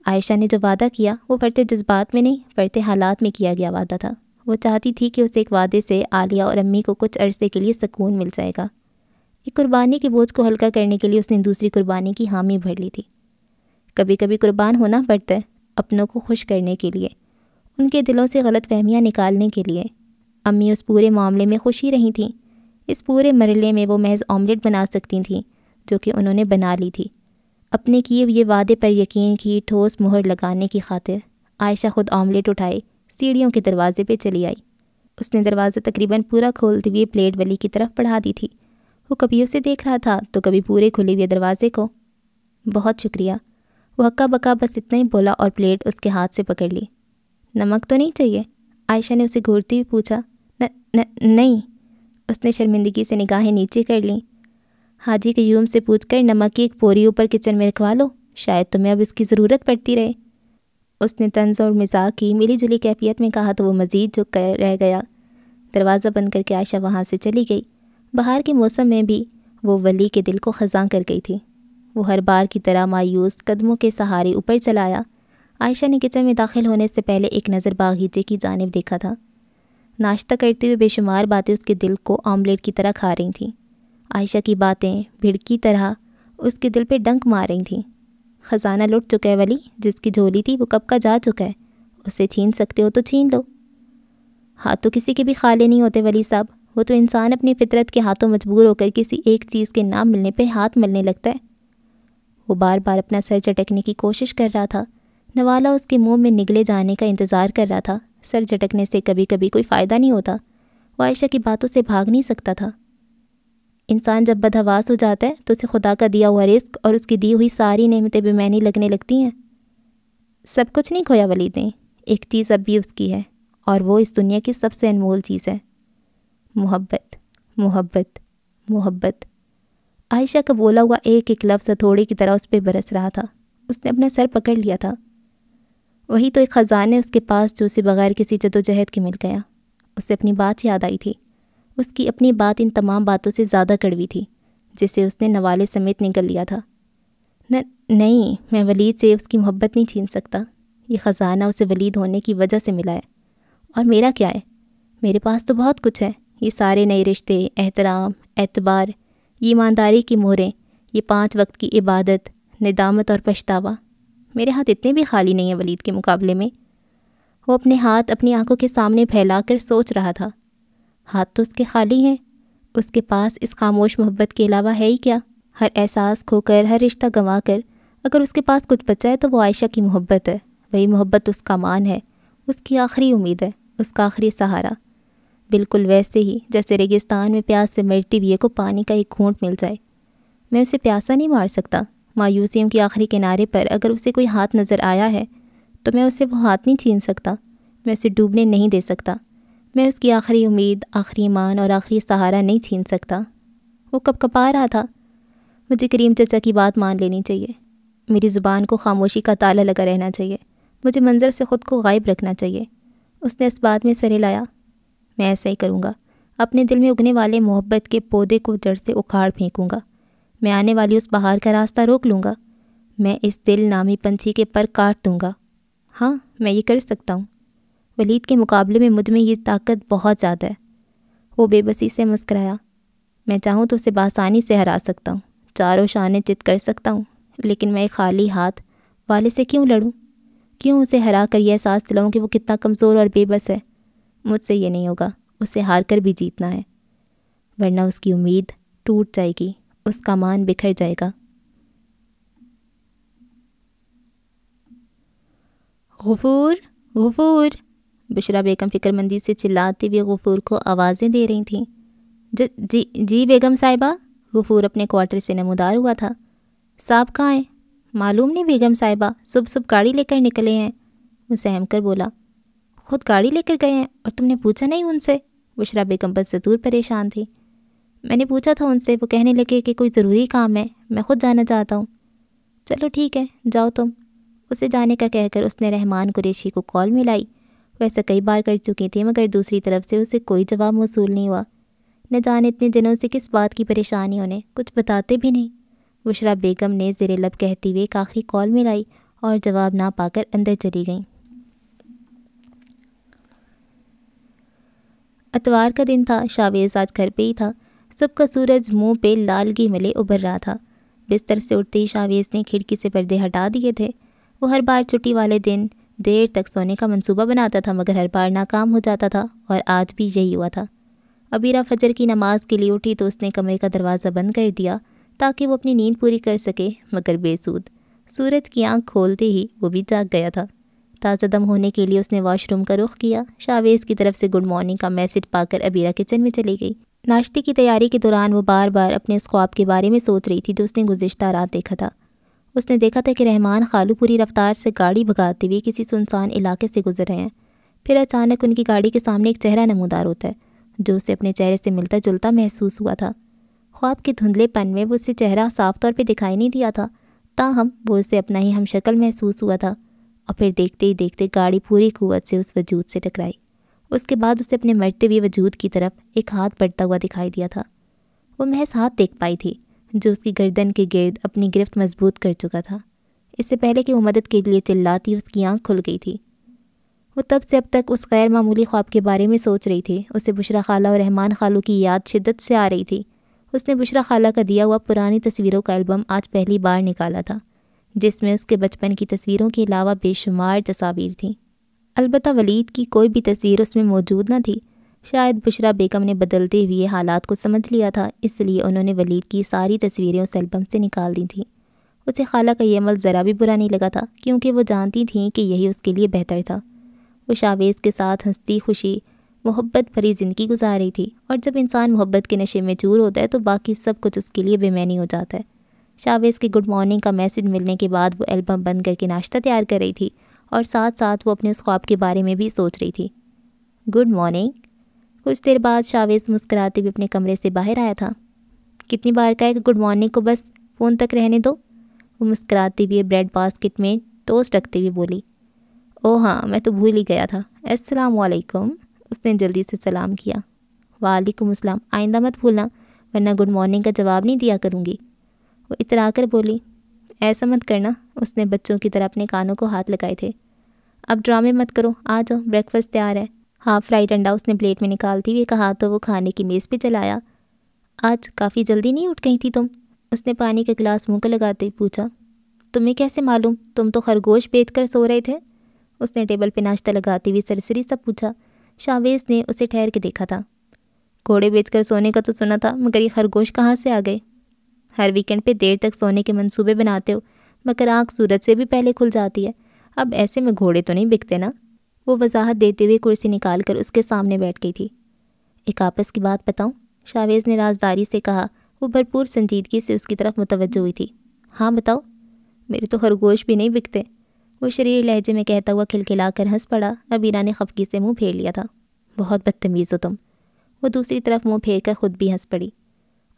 Speaker 1: عائشہ نے جو وعدہ کیا وہ پڑھتے جذبات میں نہیں، پڑھتے حالات میں کیا گیا وعدہ تھا۔ وہ چاہتی تھی کہ اس ایک وعدے سے عالیہ اور امی کو کچھ عرصے کے لیے سکون مل جائے گا۔ ایک قربانی کے بوجھ کو ہلکا کرنے کے لیے اس نے دوسری قربانی کی حامی بھر لی تھی۔ کبھی کبھی قربان ہونا پڑتا ہے اپنوں کو خوش کرنے کے لیے، ان کے دلوں سے غلط فہمیاں نکالنے کے لیے۔ امی اس پورے معاملے میں خوشی رہی تھیں۔ اس پورے مرحلے میں وہ محض آملیٹ بنا سکتی تھیں جو کہ انہوں نے بنا لی تھی۔ اپنے کیے ہوئے وعدے پر یقین کی ٹھوس مہر لگانے کی خاطر عائشہ خود آملیٹ اٹھائے سیڑھیوں کے دروازے پہ چلی آئی۔ اس نے دروازہ تقریباً پورا کھولتے ہوئے پلیٹ ولی کی طرف بڑھا دی تھی۔ وہ کبھی اسے دیکھ رہا تھا تو کبھی پورے کھلے ہوئے دروازے کو۔ بہت شکریہ، وہ ہکا بکا بس اتنا ہی بولا اور پلیٹ اس کے ہاتھ سے پکڑ لی۔ نمک تو نہیں چاہیے؟ عائشہ نے اسے گھورتی ہوئی پوچھا۔ نہیں، اس نے شرمندگی سے نگاہیں نیچے کر لیں۔ حاجی قیوم سے پوچھ کر نمک کی ایک پوری اوپر کچن میں رکھوا لو، شاید تمہیں اب اس کی ضرورت پڑتی رہے۔ اس نے طنز اور مزاح کی ملی جلی کیفیت میں کہا تو وہ مزید جھک کر رہ گیا۔ دروازہ بند کر کے عائشہ وہاں سے چلی گئی۔ بہار کے موسم میں بھی وہ ولی کے دل کو خزاں کر گئی تھی۔ وہ ہر بار کی طرح مایوس قدموں کے سہارے اوپر چلایا۔ عائشہ نے کچن میں داخل ہونے سے پہلے ایک نظر باغیچے کی جانب دیکھا تھا۔ ناشتہ کرتے ہوئے بے شمار باتیں اس کے دل کو آملیٹ کی طرح کھا رہی تھیں۔ عائشہ کی باتیں بھیڑ کی طرح اس کے دل پہ ڈنک مار رہی تھیں۔ خزانہ لٹ چکا ہے ولی، جس کی جھولی تھی وہ کب کا جا چکا ہے، اسے چھین سکتے ہو تو چھین لو۔ ہاتھ تو کسی کے بھی خالی نہیں ہوتے ولی صاحب، وہ تو انسان اپنی فطرت کے ہاتھوں مجبور ہو کر کسی ایک چیز کے نہ ملنے پہ ہاتھ ملنے لگتا ہے۔ وہ بار بار اپنا سر جھٹکنے کی کوشش کر رہا تھا۔ نوالا اس کے منہ میں نگلے جانے کا انتظار کر رہا تھا۔ سر جھٹکنے سے کبھی کبھی کوئی فائدہ نہیں ہوتا۔ وہ عائشہ کی باتوں سے بھاگ نہیں سکتا تھا۔ انسان جب بدحواس ہو جاتا ہے تو اسے خدا کا دیا ہوا رزق اور اس کی دی ہوئی ساری نعمتیں بے معنی لگنے لگتی ہیں۔ سب کچھ نہیں کھویا ولید نے، ایک چیز اب بھی اس کی ہے، اور وہ اس دنیا کی سب سے انمول چیز ہے، محبت، محبت، محبت۔ عائشہ کا بولا ہوا ایک ایک لفظ ہتھوڑے کی طرح اس پہ برس رہا تھا۔ اس نے اپنا سر پکڑ لیا تھا۔ وہی تو ایک خزانے اس کے پاس جو اسے بغیر کسی جدوجہد کے مل گیا۔ اسے اپنی بات یاد آئی تھی۔ اس کی اپنی بات ان تمام باتوں سے زیادہ کڑوی تھی جسے اس نے نوالے سمیت نگل لیا تھا۔ نہیں، میں ولید سے اس کی محبت نہیں چھین سکتا۔ یہ خزانہ اسے ولید ہونے کی وجہ سے ملا ہے، اور میرا کیا ہے؟ میرے پاس تو بہت کچھ ہے، یہ سارے نئے رشتے، احترام، اعتبار، یہ ایمانداری کی مہریں، یہ 5 وقت کی عبادت، ندامت اور پچھتاوا۔ میرے ہاتھ اتنے بھی خالی نہیں ہیں ولید کے مقابلے میں۔ وہ اپنے ہاتھ اپنی آنکھوں کے سامنے پھیلا کر سوچ رہا تھا۔ ہاتھ تو اس کے خالی ہیں، اس کے پاس اس خاموش محبت کے علاوہ ہے ہی کیا؟ ہر احساس کھو کر، ہر رشتہ گنوا کر، اگر اس کے پاس کچھ بچا ہے تو وہ عائشہ کی محبت ہے۔ وہی محبت اس کا مان ہے، اس کی آخری امید ہے، اس کا آخری سہارا۔ بالکل ویسے ہی جیسے ریگستان میں پیاس سے مرتی ہوئے کو پانی کا ایک گھونٹ مل جائے۔ میں اسے پیاسا نہیں مار سکتا۔ مایوسیوں کے آخری کنارے پر اگر اسے کوئی ہاتھ نظر آیا ہے تو میں اسے وہ ہاتھ نہیں چھین سکتا، میں اسے ڈوبنے نہیں دے سکتا، میں اس کی آخری امید، آخری ایمان اور آخری سہارا نہیں چھین سکتا۔ وہ کب کپا رہا تھا۔ مجھے کریم چچا کی بات مان لینی چاہیے، میری زبان کو خاموشی کا تالا لگا رہنا چاہیے، مجھے منظر سے خود کو غائب رکھنا چاہیے۔ اس نے اس بات میں سر ہلایا۔ میں ایسا ہی کروں گا، اپنے دل میں اگنے والے محبت کے پودے کو جڑ سے اکھاڑ پھینکوں گا، میں آنے والی اس بہار کا راستہ روک لوں گا، میں اس دل نامی پنچھی کے پر کاٹ دوں گا۔ ہاں، میں یہ کر سکتا ہوں۔ ولید کے مقابلے میں مجھ میں یہ طاقت بہت زیادہ ہے۔ وہ بے بسی سے مسکرایا۔ میں چاہوں تو اسے بآسانی سے ہرا سکتا ہوں، چاروں شانے چت کر سکتا ہوں، لیکن میں خالی ہاتھ والے سے کیوں لڑوں؟ کیوں اسے ہرا کر یہ احساس دلاؤں کہ وہ کتنا کمزور اور بے بس ہے؟ مجھ سے یہ نہیں ہوگا، اسے ہار کر بھی جیتنا ہے، ورنہ اس کی امید ٹوٹ جائے گی، اس کا مان بکھر جائے گا۔ غفور، غفور، بشرا بیگم فکر مندی سے چلاتے ہوئے غفور کو آوازیں دے رہی تھیں۔ جی بیگم صاحبہ۔ غفور اپنے کوارٹر سے نمودار ہوا تھا۔ صاحب کہاں ہیں؟ معلوم نہیں بیگم صاحبہ، صبح گاڑی لے کر نکلے ہیں، وہ سہم کر بولا۔ خود گاڑی لے کر گئے ہیں اور تم نے پوچھا نہیں ان سے؟ بشرا بیگم بدستور پریشان تھی۔ میں نے پوچھا تھا ان سے، وہ کہنے لگے کہ کوئی ضروری کام ہے، میں خود جانا چاہتا ہوں۔ چلو ٹھیک ہے، جاؤ تم، اسے جانے کا کہہ کر اس نے رحمان قریشی کو کال ملائی۔ ویسے کئی بار کر چکی تھی مگر دوسری طرف سے اسے کوئی جواب موصول نہیں ہوا۔ نہ جانے اتنے دنوں سے کس بات کی پریشانی انہیں، کچھ بتاتے بھی نہیں۔ بشرا بیگم نے زیر لب کہتی ہوئے ایک آخری کال ملائی اور جواب نہ پا کر اندر چلی گئیں۔ اتوار کا دن تھا، شاویز آج گھر پہ ہی تھا۔ صبح کا سورج منہ پہ لالگی ملے ابھر رہا تھا۔ بستر سے اٹھتے ہی شاویز نے کھڑکی سے پردے ہٹا دیے تھے۔ وہ ہر بار چھٹی والے دن دیر تک سونے کا منصوبہ بناتا تھا مگر ہر بار ناکام ہو جاتا تھا، اور آج بھی یہی ہوا تھا۔ ابیرہ فجر کی نماز کے لیے اٹھی تو اس نے کمرے کا دروازہ بند کر دیا تاکہ وہ اپنی نیند پوری کر سکے، مگر بے سود۔ سورج کی آنکھ کھولتے ہی وہ بھی جاگ گیا تھا۔ تازہ دم ہونے کے لیے اس نے واش روم کا رخ کیا۔ شاویز کی طرف سے گڈ مارننگ کا میسج پا کر ابیرہ کچن میں چلی گئی۔ ناشتے کی تیاری کے دوران وہ بار بار اپنے اس خواب کے بارے میں سوچ رہی تھی جو اس نے گزشتہ رات دیکھا تھا۔ اس نے دیکھا تھا کہ رحمان خالو پوری رفتار سے گاڑی بھگاتے ہوئے کسی سنسان علاقے سے گزر رہے ہیں۔ پھر اچانک ان کی گاڑی کے سامنے ایک چہرہ نمودار ہوتا ہے جو اسے اپنے چہرے سے ملتا جلتا محسوس ہوا تھا۔ خواب کے دھندلے پن میں وہ اسے چہرہ صاف طور پہ دکھائی نہیں دیا تھا، تاہم وہ اسے اپنا ہی ہم شکل محسوس ہوا تھا، اور پھر دیکھتے ہی دیکھتے گاڑی پوری قوت سے اس وجود سے ٹکرائی۔ اس کے بعد اسے اپنے مرتے ہوئے وجود کی طرف ایک ہاتھ بڑھتا ہوا دکھائی دیا تھا۔ وہ محض ہاتھ دیکھ پائی تھی جو اس کی گردن کے گرد اپنی گرفت مضبوط کر چکا تھا۔ اس سے پہلے کہ وہ مدد کے لیے چلاتی اس کی آنکھ کھل گئی تھی۔ وہ تب سے اب تک اس غیر معمولی خواب کے بارے میں سوچ رہی تھی۔ اسے بشریٰ خالہ اور رحمان خالو کی یاد شدت سے آ رہی تھی۔ اس نے بشریٰ خالہ کا دیا ہوا پرانی تصویروں کا البم آج پہلی بار نکالا تھا، جس میں اس کے بچپن کی تصویروں کے علاوہ بے شمار تصاویر تھیں۔ البتہ ولید کی کوئی بھی تصویر اس میں موجود نہ تھی۔ شاید بشریٰ بیگم نے بدلتے ہوئے حالات کو سمجھ لیا تھا، اس لیے انہوں نے ولید کی ساری تصویریں اس البم سے نکال دی تھیں۔ اسے خالہ کا یہ عمل ذرا بھی برا نہیں لگا تھا، کیونکہ وہ جانتی تھیں کہ یہی اس کے لیے بہتر تھا۔ وہ شاویز کے ساتھ ہنستی خوشی محبت بھری زندگی گزار رہی تھی، اور جب انسان محبت کے نشے میں چور ہوتا ہے تو باقی سب کچھ اس کے لیے بے معنی ہو جاتا ہے۔ شاویز کے گڈ مارننگ کا میسج ملنے کے بعد وہ البم بند کر کے ناشتہ تیار کر رہی تھی، اور ساتھ ساتھ وہ اپنے اس خواب کے بارے میں بھی سوچ رہی تھی۔ Good morning. کچھ دیر بعد شاویز مسکراتے ہوئے اپنے کمرے سے باہر آیا تھا۔ کتنی بار کہا ہے کہ گڈ مارننگ کو بس فون تک رہنے دو؟ وہ مسکراتے ہوئے بریڈ باسکٹ میں ٹوسٹ رکھتے ہوئے بولی۔ او ہاں، میں تو بھول ہی گیا تھا۔ السلام علیکم۔ اس نے جلدی سے سلام کیا۔ وعلیکم السلام، آئندہ مت بھولنا ورنہ گڈ مارننگ کا جواب نہیں دیا کروں گی۔ وہ اترا کر بولی۔ ایسا مت کرنا۔ اس نے بچوں کی طرح اپنے کانوں کو ہاتھ لگائے تھے۔ اب ڈرامے مت کرو، آ جاؤ، بریک فاسٹ تیار ہے۔ ہاف فرائیڈ انڈا اس نے پلیٹ میں نکالتی ہوئے کہا تو وہ کھانے کی میز پہ چلایا۔ آج کافی جلدی نہیں اٹھ گئی تھی تم؟ اس نے پانی کا گلاس منہ کو لگاتے ہوئے پوچھا۔ تمہیں کیسے معلوم؟ تم تو خرگوش بیچ کر سو رہے تھے۔ اس نے ٹیبل پہ ناشتہ لگاتے ہوئے سرسری سا پوچھا۔ شاویز نے اسے ٹھہر کے دیکھا تھا۔ گھوڑے بیچ کر سونے کا تو سنا تھا، مگر یہ خرگوش کہاں سے آ گئے؟ ہر ویکنڈ پہ دیر تک سونے کے منصوبے بناتے ہو، مگر آنکھ سورج سے بھی پہلے کھل جاتی ہے۔ اب ایسے میں گھوڑے تو نہیں بکتے نا؟ وہ وضاحت دیتے ہوئے کرسی نکال کر اس کے سامنے بیٹھ گئی تھی۔ ایک آپس کی بات بتاؤں؟ شاویز نے رازداری سے کہا۔ وہ بھرپور سنجیدگی سے اس کی طرف متوجہ ہوئی تھی۔ ہاں بتاؤ۔ میرے تو خرگوش بھی نہیں بکتے، وہ شریر لہجے میں کہتا ہوا کھلکھلا کر ہنس پڑا۔ ابیرہ نے خفگی سے منہ پھیر لیا تھا۔ بہت بدتمیز ہو تم۔ وہ دوسری طرف منہ پھیر کر خود بھی ہنس پڑی۔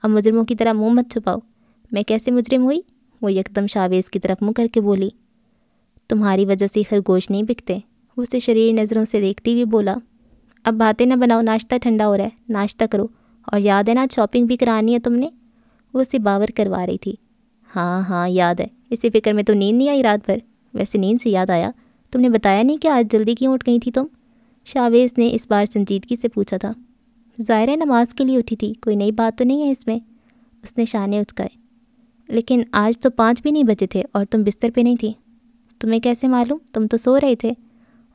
Speaker 1: اب مجرموں کی طرح منہ مت چھپاؤ۔ میں کیسے مجرم ہوئی؟ وہ یکدم شاویز کی طرف منہ کر کے بولی۔ تمہاری وجہ سے خرگوش نہیں بکتے، وہ اسے شریر نظروں سے دیکھتی ہوئی بولا۔ اب باتیں نہ بناؤ، ناشتہ ٹھنڈا ہو رہا ہے، ناشتہ کرو، اور یاد ہے نا شاپنگ بھی کرانی ہے تم نے؟ وہ اسے باور کروا رہی تھی۔ ہاں ہاں یاد ہے، اسی فکر میں تو نیند نہیں آئی رات بھر۔ ویسے نیند سے یاد آیا، تم نے بتایا نہیں کہ آج جلدی کیوں اٹھ گئی تھی تم؟ شاویز نے اس بار سنجیدگی سے پوچھا تھا۔ ظاہر ہے نماز کے لیے اٹھی تھی، کوئی نئی بات تو نہیں ہے اس میں؟ اس نے شانے اچکائے۔ لیکن آج تو 5 بھی نہیں بجے تھے اور تم بستر پہ نہیں تھی۔ تمہیں کیسے معلوم؟ تم تو سو رہے تھے۔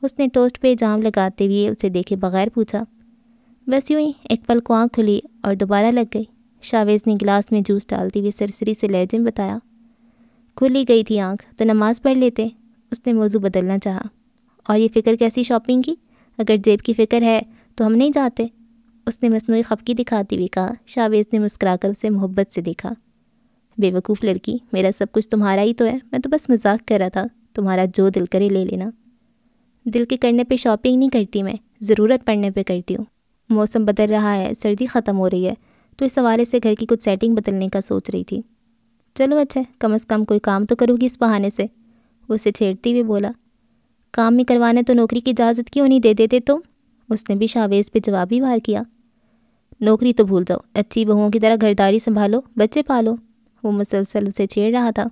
Speaker 1: اس نے ٹوسٹ پہ جام لگاتے ہوئے اسے دیکھے بغیر پوچھا۔ بس یوں ہی ایک پل کو آنکھ کھلی اور دوبارہ لگ گئی۔ شاویز نے گلاس میں جوس ڈالتے ہوئے سرسری سے لہجے میں بتایا۔ کھلی گئی تھی آنکھ تو نماز پڑھ لیتے۔ اس نے موضوع بدلنا چاہا۔ اور یہ فکر کیسی شاپنگ کی؟ اگر جیب کی فکر ہے تو ہم نہیں جاتے، اس نے مصنوعی خفگی دکھاتی ہوئی کہا۔ شاویز نے مسکرا کر اسے محبت سے دیکھا۔ بے وقوف لڑکی، میرا سب کچھ تمہارا ہی تو ہے، میں تو بس مذاق کر رہا تھا، تمہارا جو دل کرے لے لینا۔ دل کے کرنے پہ شاپنگ نہیں کرتی میں، ضرورت پڑنے پہ کرتی ہوں۔ موسم بدل رہا ہے، سردی ختم ہو رہی ہے، تو اس حوالے سے گھر کی کچھ سیٹنگ بدلنے کا سوچ رہی تھی۔ چلو اچھا، کم از کم کوئی کام تو کرو گی اس بہانے سے، وہ اسے چھیڑتی ہوئے بولا۔ کام میں کروانے تو نوکری کی اجازت کیوں نہیں دے دیتے تم؟ اس نے بھی شاویز پہ جوابی وار کیا۔ نوکری تو بھول جاؤ، اچھی بہوؤں کی طرح گھرداری سنبھالو، بچے پالو، وہ مسلسل اسے چھیڑ رہا تھا۔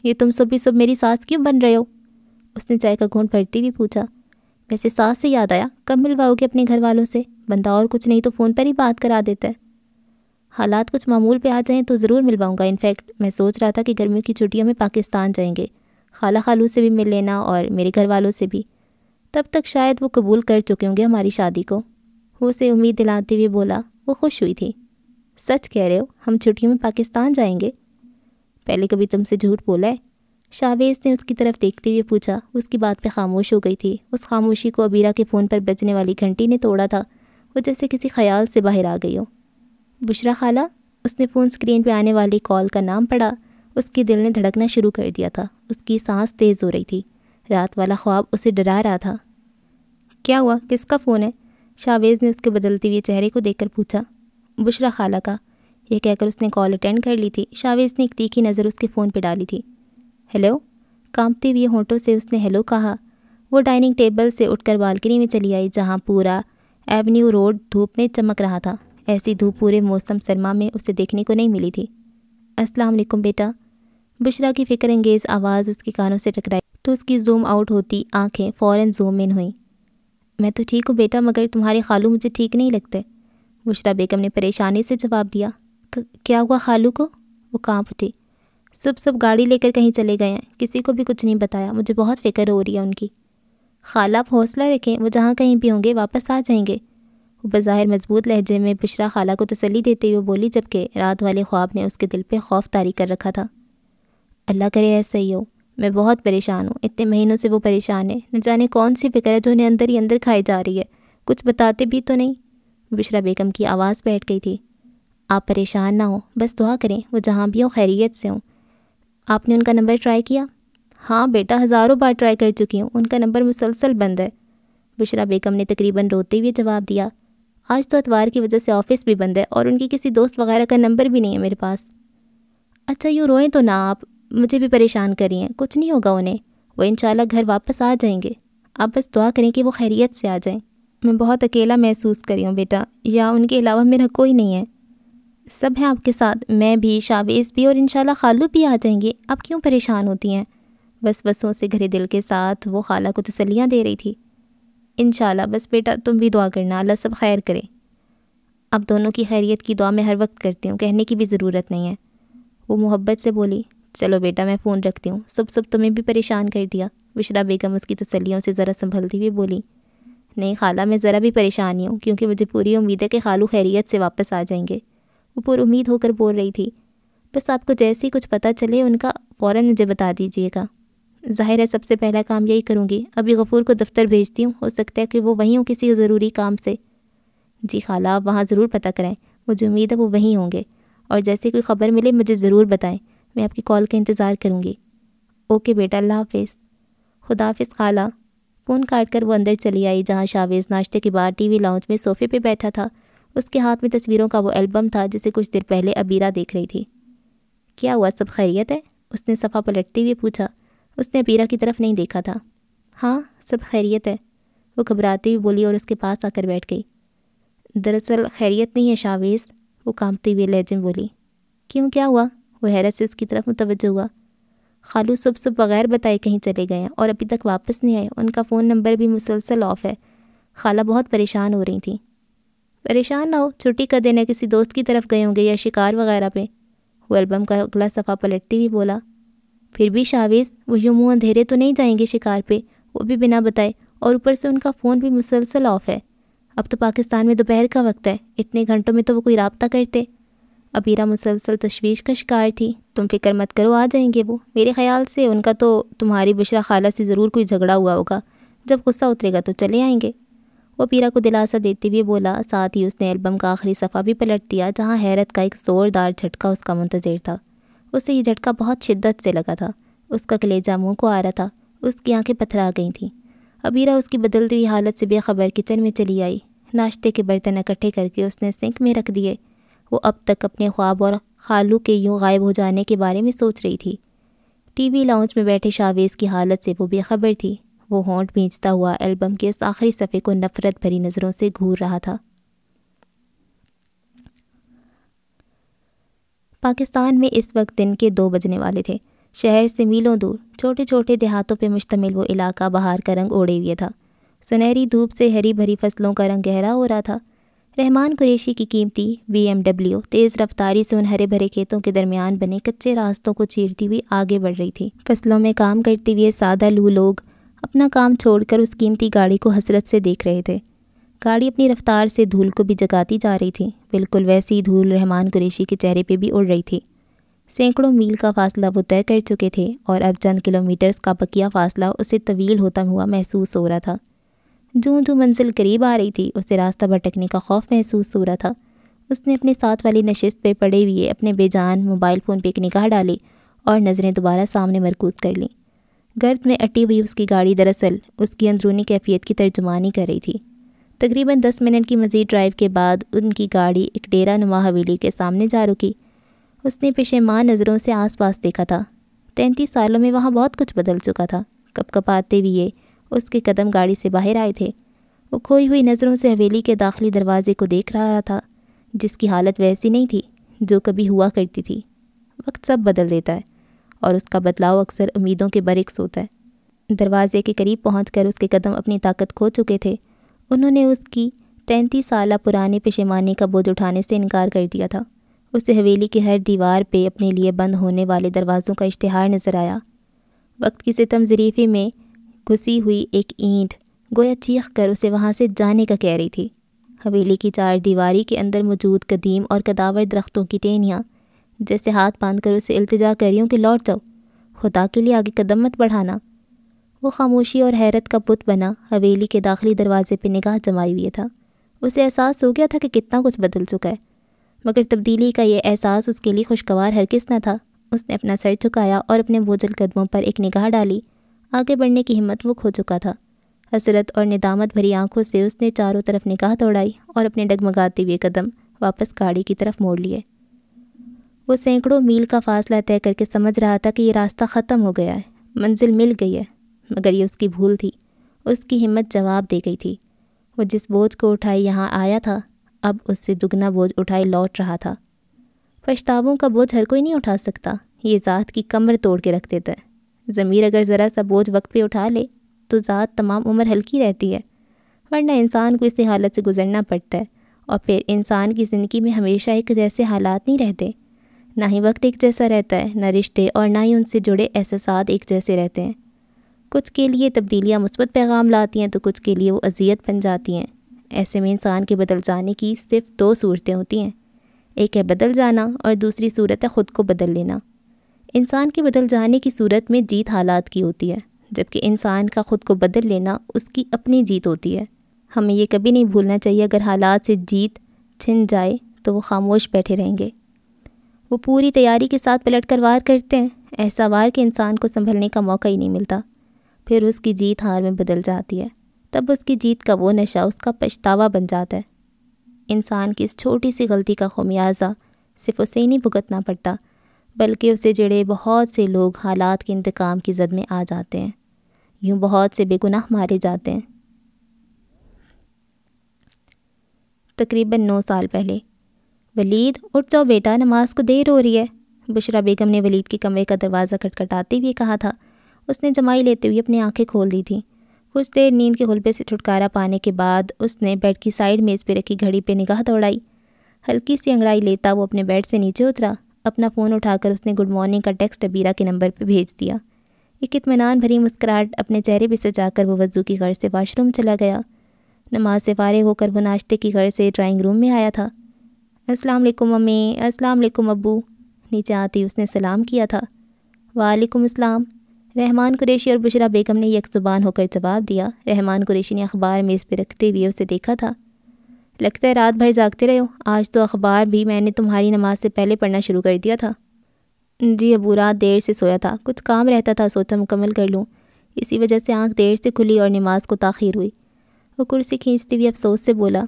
Speaker 1: یہ تم صبح میری ساس کیوں بن رہے ہو؟ اس نے چائے کا گھونٹ بھرتی ہوئی پوچھا۔ ویسے ساس سے یاد آیا، کب ملواؤ گے اپنے گھر والوں سے؟ بندہ اور کچھ نہیں تو فون پر ہی بات کرا دیتا ہے۔ حالات کچھ معمول پہ آ جائیں تو ضرور ملواؤں گا، انفیکٹ میں سوچ رہا تھا کہ گرمیوں کی چھٹیوں میں پاکستان جائیں گے، خالہ خالو سے بھی مل لینا اور میرے گھر والوں سے بھی، تب تک شاید وہ قبول کر چکے ہوں گے ہماری شادی کو، وہ اسے امید دلاتے ہوئے بولا۔ وہ خوش ہوئی تھی۔ سچ کہہ رہے ہو، ہم چھٹیوں میں پاکستان جائیں گے؟ پہلے کبھی تم سے جھوٹ بولا ہے؟ شاویز نے اس کی طرف دیکھتے ہوئے پوچھا۔ اس کی بات پہ خاموش ہو گئی تھی۔ اس خاموشی کو عبیرہ کے فون پر بجنے والی گھنٹی نے توڑا تھا۔ وہ جیسے کسی خیال سے باہر آ گئی ہو۔ بشریٰ خالہ؟ اس نے فون سکرین پہ آنے والی کال کا نام پڑھا۔ اس کے دل نے دھڑکنا شروع کر دیا تھا۔ اس کی سانس تیز ہو رہی تھی۔ رات والا خواب اسے ڈرا رہا تھا۔ کیا ہوا؟ کس کا فون ہے؟ شاویز نے اس کے بدلتے ہوئے چہرے کو دیکھ کر پوچھا۔ بشریٰ خالہ کا، یہ کہہ کر اس نے کال اٹینڈ کر لی تھی۔ شاویز نے ایک تیکھی نظر اس کے فون پہ ڈالی تھی۔ ہیلو؟ کانپتے ہوئے ہونٹوں سے اس نے ہیلو کہا۔ وہ ڈائننگ ٹیبل سے اٹھ کر بالکنی میں چلی آئی جہاں پورا ایونیو روڈ دھوپ میں چمک رہا تھا۔ ایسی دھوپ پورے موسم سرما میں اسے دیکھنے کو نہیں ملی تھی۔ السلام علیکم بیٹا۔ بشریٰ کی فکر انگیز آواز اس کے کانوں سے ٹکرائی تو اس کی زوم آؤٹ ہوتی آنکھیں فوراً زوم ان ہوئیں۔ میں تو ٹھیک ہوں بیٹا، مگر تمہارے خالو مجھے ٹھیک نہیں لگتے۔ بشریٰ بیگم نے پریشانی سے جواب دیا۔ کیا ہوا خالو کو؟ وہ کانپ اٹھی۔ صبح گاڑی لے کر کہیں چلے گئے ہیں، کسی کو بھی کچھ نہیں بتایا۔ مجھے بہت فکر ہو رہی ہے ان کی۔ خالہ آپ حوصلہ رکھیں، وہ جہاں کہیں بھی ہوں گے واپس آ جائیں گے۔ وہ بظاہر مضبوط لہجے میں بشریٰ خالہ کو تسلی دیتے ہوئے بولی، جبکہ رات والے خواب نے اس کے دل پہ خوف طاری کر رکھا تھا۔ اللہ کرے ایسا ہی ہو۔ میں بہت پریشان ہوں، اتنے مہینوں سے وہ پریشان ہے۔ نہ جانے کون سی فکر ہے جو انہیں اندر ہی اندر کھائی جا رہی ہے، کچھ بتاتے بھی تو نہیں۔ بشریٰ بیگم کی آواز بیٹھ گئی تھی۔ آپ پریشان نہ ہوں، بس دعا کریں وہ جہاں بھی ہوں خیریت سے ہوں۔ آپ نے ان کا نمبر ٹرائی کیا؟ ہاں بیٹا، ہزاروں بار ٹرائی کر چکی ہوں، ان کا نمبر مسلسل بند ہے۔ بشریٰ بیگم نے تقریباً روتے ہوئے جواب دیا۔ آج تو اتوار کی وجہ سے آفس بھی بند ہے اور ان کی کسی دوست وغیرہ کا نمبر بھی نہیں ہے میرے پاس۔ اچھا یوں روئیں تو نہ آپ، مجھے بھی پریشان کری ہیں، کچھ نہیں ہوگا انہیں، وہ انشاءاللہ گھر واپس آ جائیں گے۔ آپ بس دعا کریں کہ وہ خیریت سے آ جائیں۔ میں بہت اکیلا محسوس کری ہوں بیٹا، یا ان کے علاوہ میرا کوئی نہیں ہے۔ سب ہیں آپ کے ساتھ، میں بھی، شاویز بھی، اور انشاءاللہ خالو بھی آ جائیں گے۔ آپ کیوں پریشان ہوتی ہیں؟ وسوسوں سے گھرے دل کے ساتھ وہ خالہ کو تسلیاں دے رہی تھی۔ انشاءاللہ، بس بیٹا تم بھی دعا کرنا، اللہ سب خیر کرے۔ اب دونوں کی خیریت کی دعا میں ہر وقت کرتی ہوں، کہنے کی بھی ضرورت نہیں ہے۔ وہ محبت سے بولی۔ چلو بیٹا میں فون رکھتی ہوں، صبح تمہیں بھی پریشان کر دیا۔ بشریٰ بیگم اس کی تسلیوں سے ذرا سنبھلتی ہوئی بولی۔ نہیں خالہ، میں ذرا بھی پریشان نہیں ہوں، کیونکہ مجھے پوری امید ہے کہ خالو خیریت سے واپس آ جائیں گے۔ وہ پر امید ہو کر بول رہی تھی۔ بس آپ کو جیسے ہی کچھ پتہ چلے ان کا فوراً مجھے بتا دیجیے گا۔ ظاہر ہے سب سے پہلا کام یہی کروں گی، ابھی غفور کو دفتر بھیجتی ہوں، ہو سکتا ہے کہ وہ وہیں ہوں کسی ضروری کام سے۔ جی خالہ، آپ وہاں ضرور پتہ کریں، مجھے امید ہے وہ وہیں ہوں گے، اور جیسے کوئی خبر ملے مجھے ضرور بتائیں، میں آپ کی کال کا انتظار کروں گی۔ اوکے بیٹا، اللہ حافظ۔ خدا حافظ خالہ۔ فون کاٹ کر وہ اندر چلی آئی جہاں شاویز ناشتے کے بعد ٹی وی لاؤنج میں صوفے پہ بیٹھا تھا۔ اس کے ہاتھ میں تصویروں کا وہ البم تھا جسے کچھ دیر پہلے عبیرہ دیکھ رہی تھی۔ کیا ہوا، سب خیریت ہے؟ اس نے صفحہ پلٹتے ہوئے پوچھا۔ اس نے عبیرہ کی طرف نہیں دیکھا تھا۔ ہاں سب خیریت ہے، وہ گھبراتی ہوئی بولی اور اس کے پاس آ کر بیٹھ گئی۔ دراصل خیریت نہیں ہے شاویز، وہ کانپتے ہوئے لہجے میں بولی۔ کیوں، کیا ہوا؟ وہ حیرت سے اس کی طرف متوجہ ہوا۔ خالو صبح بغیر بتائے کہیں چلے گئے ہیں اور ابھی تک واپس نہیں آئے، ان کا فون نمبر بھی مسلسل آف ہے۔ خالہ بہت پریشان ہو رہی تھیں۔ پریشان نہ ہو، چھٹی کا دن ہے، کسی دوست کی طرف گئے ہوں گے یا شکار وغیرہ پہ۔ وہ البم کا اگلا صفحہ پلٹتے ہوئے بولا۔ پھر بھی شاویز، وہ یوں منہ اندھیرے تو نہیں جائیں گے شکار پہ، وہ بھی بنا بتائے، اور اوپر سے ان کا فون بھی مسلسل آف ہے۔ اب تو پاکستان میں دوپہر کا وقت ہے، اتنے گھنٹوں میں تو وہ کوئی رابطہ کرتے۔ عبیرہ مسلسل تشویش کا شکار تھی۔ تم فکر مت کرو، آ جائیں گے وہ، میرے خیال سے ان کا تو تمہاری بشریٰ خالہ سے ضرور کوئی جھگڑا ہوا ہوگا، جب غصہ اترے گا تو چلے آئیں گے۔ وہ عبیرہ کو دلاسا دیتے ہوئے بولا، ساتھ ہی اس نے البم کا آخری صفحہ بھی پلٹ دیا جہاں حیرت کا ایک زوردار جھٹکا اس کا منتظر تھا۔ اسے یہ جھٹکا بہت شدت سے لگا تھا، اس کا کلیجہ منہ کو آ رہا تھا، اس کی آنکھیں پتھرا گئی تھیں۔ عبیرہ اس کی بدلتی ہوئی حالت سے بے خبر کچن میں چلی آئی۔ ناشتے کے برتن اکٹھے کر کے اس نے سنک میں رکھ دیے۔ وہ اب تک اپنے خواب اور خالو کے یوں غائب ہو جانے کے بارے میں سوچ رہی تھی۔ ٹی وی لاؤنج میں بیٹھے شاویز کی حالت سے وہ بے خبر تھی۔ وہ ہونٹ بھینچتا ہوا البم کے اس آخری صفحے کو نفرت بھری نظروں سے گھور رہا تھا۔ پاکستان میں اس وقت دن کے 2 بجنے والے تھے۔ شہر سے میلوں دور چھوٹے چھوٹے دیہاتوں پہ مشتمل وہ علاقہ بہار کا رنگ اوڑے ہوئے تھا۔ سنہری دھوپ سے ہری بھری فصلوں کا رنگ گہرا ہو رہا تھا۔ رحمان قریشی کی قیمتی BMW تیز رفتاری سے ان ہرے بھرے کھیتوں کے درمیان بنے کچے راستوں کو چیرتی ہوئی آگے بڑھ رہی تھی۔ فصلوں میں کام کرتے ہوئے سادہ لوح لوگ اپنا کام چھوڑ کر اس قیمتی گاڑی کو حسرت سے دیکھ رہے تھے۔ گاڑی اپنی رفتار سے دھول کو بھی جگاتی جا رہی تھی، بالکل ویسی دھول رحمان قریشی کے چہرے پہ بھی اڑ رہی تھی۔ سینکڑوں میل کا فاصلہ وہ طے کر چکے تھے اور اب چند کلومیٹرز کا بقیہ فاصلہ اسے طویل ہوتا ہوا محسوس ہو رہا تھا۔ جوں جوں منزل قریب آ رہی تھی اسے راستہ بھٹکنے کا خوف محسوس ہو رہا تھا۔ اس نے اپنے ساتھ والی نشست پہ پڑے ہوئے اپنے بے جان موبائل فون پہ ایک نگاہ ڈالی اور نظریں دوبارہ سامنے مرکوز کر لیں۔ گرد میں اٹی ہوئی اس کی گاڑی دراصل اس کی اندرونی کیفیت کی ترجمانی کر رہی تھی۔ تقریباً 10 منٹ کی مزید ڈرائیو کے بعد ان کی گاڑی ایک ڈیرہ نما حویلی کے سامنے جا رکی۔ اس نے پشیمان نظروں سے آس پاس دیکھا تھا۔ 33 سالوں میں وہاں بہت کچھ بدل چکا تھا۔ کپ کپاتے ہوئے اس کے قدم گاڑی سے باہر آئے تھے۔ وہ کھوئی ہوئی نظروں سے حویلی کے داخلی دروازے کو دیکھ رہا تھا، جس کی حالت ویسی نہیں تھی جو کبھی ہوا کرتی تھی۔ وقت سب بدل دیتا ہے اور اس کا بدلاؤ اکثر امیدوں کے برعکس ہوتا ہے۔ دروازے کے قریب پہنچ کر اس کے قدم اپنی طاقت کھو چکے تھے۔ انہوں نے اس کی 33 سالہ پرانی پشیمانی کا بوجھ اٹھانے سے انکار کر دیا تھا۔ اسے حویلی کی ہر دیوار پہ اپنے لیے بند ہونے والے دروازوں کا اشتہار نظر آیا۔ وقت کی ستم ظریفی میں گھسی ہوئی ایک اینٹ گویا چیخ کر اسے وہاں سے جانے کا کہہ رہی تھی۔ حویلی کی 4 دیواری کے اندر موجود قدیم اور کداور درختوں کی ٹہنیاں جیسے ہاتھ باندھ کر اسے التجا کر رہی ہوں کہ لوٹ جاؤ، خدا کے لیے آگے قدم مت بڑھانا۔ وہ خاموشی اور حیرت کا بت بنا حویلی کے داخلی دروازے پہ نگاہ جمائے ہوئے تھا۔ اسے احساس ہو گیا تھا کہ کتنا کچھ بدل چکا ہے، مگر تبدیلی کا یہ احساس اس کے لیے خوشگوار ہرگز نہ تھا۔ اس نے اپنا سر جھکایا اور اپنے بوجھل قدموں پر ایک نگاہ ڈالی۔ آگے بڑھنے کی ہمت وہ کھو چکا تھا۔ حسرت اور ندامت بھری آنکھوں سے اس نے چاروں طرف نگاہ دوڑائی اور اپنے ڈگمگاتے ہوئے قدم واپس گاڑی کی طرف موڑ لیے۔ وہ سینکڑوں میل کا فاصلہ طے کر کے سمجھ رہا تھا کہ یہ راستہ ختم ہو گیا ہے، منزل مل گئی ہے، مگر یہ اس کی بھول تھی۔ اس کی ہمت جواب دے گئی تھی۔ وہ جس بوجھ کو اٹھائے یہاں آیا تھا، اب اس سے دگنا بوجھ اٹھائے لوٹ رہا تھا۔ پچھتاووں کا بوجھ ہر کوئی نہیں اٹھا سکتا، یہ ذات کی کمر توڑ کے رکھ دیتا ہے۔ ضمیر اگر ذرا سا بوجھ وقت پہ اٹھا لے تو ذات تمام عمر ہلکی رہتی ہے، ورنہ انسان کو اسی حالت سے گزرنا پڑتا ہے، اور پھر انسان کی زندگی میں ہمیشہ ایک جیسے حالات نہیں رہتے، نہ ہی وقت ایک جیسا رہتا ہے، نہ رشتے اور نہ ہی ان سے جڑے احساسات ایک جیسے رہتے ہیں۔ کچھ کے لیے تبدیلیاں مثبت پیغام لاتی ہیں تو کچھ کے لیے وہ اذیت بن جاتی ہیں۔ ایسے میں انسان کے بدل جانے کی صرف 2 صورتیں ہوتی ہیں، ایک ہے بدل جانا اور دوسری صورت ہے خود کو بدل لینا۔ انسان کے بدل جانے کی صورت میں جیت حالات کی ہوتی ہے، جبکہ انسان کا خود کو بدل لینا اس کی اپنی جیت ہوتی ہے۔ ہمیں یہ کبھی نہیں بھولنا چاہیے اگر حالات سے جیت چھن جائے تو وہ خاموش بیٹھے رہیں گے۔ وہ پوری تیاری کے ساتھ پلٹ کر وار کرتے ہیں، ایسا وار کہ انسان کو سنبھلنے کا موقع ہی نہیں ملتا، پھر اس کی جیت ہار میں بدل جاتی ہے۔ تب اس کی جیت کا وہ نشہ اس کا پچھتاوا بن جاتا ہے۔ انسان کی اس چھوٹی سی غلطی کا خمیازہ صرف اسے ہی نہیں بھگتنا پڑتا، بلکہ اسے جڑے بہت سے لوگ حالات کے انتقام کی زد میں آ جاتے ہیں، یوں بہت سے بے گناہ مارے جاتے ہیں۔ تقریباً 9 سال پہلے۔ ولید اٹھ جاؤ بیٹا، نماز کو دیر ہو رہی ہے، بشرا بیگم نے ولید کے کمرے کا دروازہ کھٹکھٹاتے ہوئے کہا تھا۔ اس نے جمائی لیتے ہوئے اپنی آنکھیں کھول دی تھیں۔ کچھ دیر نیند کے غلبے سے چھٹکارا پانے کے بعد اس نے بیڈ کی سائیڈ میز پہ رکھی گھڑی پہ نگاہ دوڑائی۔ ہلکی سی انگڑائی لیتا وہ اپنے بیڈ سے نیچے اترا۔ اپنا فون اٹھا کر اس نے گڈ مارننگ کا ٹیکسٹ ابیرہ کے نمبر پہ بھیج دیا۔ ایک اطمینان بھری مسکراہٹ اپنے چہرے پہ سجا کر وہ وضو کی غرض سے واش روم چلا گیا۔ نماز سے فارغ ہو کر وہ ناشتے کی غرض سے ڈرائنگ روم میں آیا تھا۔ السلام علیکم امی، السلام علیکم ابو، نیچے آتی اس نے سلام کیا تھا۔ وعلیکم السلام، رحمان قریشی اور بشرا بیگم نے یک زبان ہو کر جواب دیا۔ رحمان قریشی نے اخبار میز پہ رکھتے ہوئے اسے دیکھا تھا۔ لگتا ہے رات بھر جاگتے رہے ہو، آج تو اخبار بھی میں نے تمہاری نماز سے پہلے پڑھنا شروع کر دیا تھا۔ جی ابو، رات دیر سے سویا تھا، کچھ کام رہتا تھا، سوچا مکمل کر لوں، اسی وجہ سے آنکھ دیر سے کھلی اور نماز کو تاخیر ہوئی۔ وہ کرسی کھینچتے ہوئے افسوس سے بولا،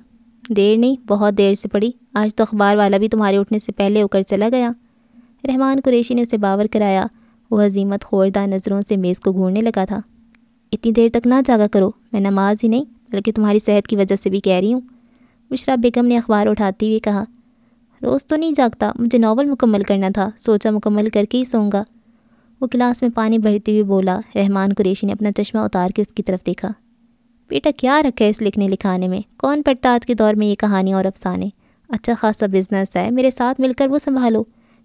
Speaker 1: دیر نہیں بہت دیر سے پڑھی، آج تو اخبار والا بھی تمہارے اٹھنے سے پہلے ہو کر چلا گیا۔ رحمان قریشی نے اسے باور کرایا۔ وہ عزیمت خوردہ نظروں سے میز کو گھورنے لگا تھا۔ اتنی دیر تک نہ جاگا کرو، میں نماز ہی نہیں بلکہ تمہاری صحت کی وجہ سے بھی کہہ رہی ہوں۔ بشرا بیگم نے اخبار اٹھاتے ہوئے کہا، روز تو نہیں جاگتا، مجھے ناول مکمل کرنا تھا، سوچا مکمل کر کے ہی سوؤں گا۔ وہ گلاس میں پانی بھرتے ہوئے بولا۔ رحمان قریشی نے اپنا چشمہ اتار کے اس کی طرف دیکھا۔ بیٹا کیا رکھا ہے اس لکھنے لکھانے میں، کون پڑھتا آج کے دور میں یہ کہانیاں اور افسانے، اچھا خاصا بزنس ہے، میرے ساتھ مل کر وہ سنبھالو،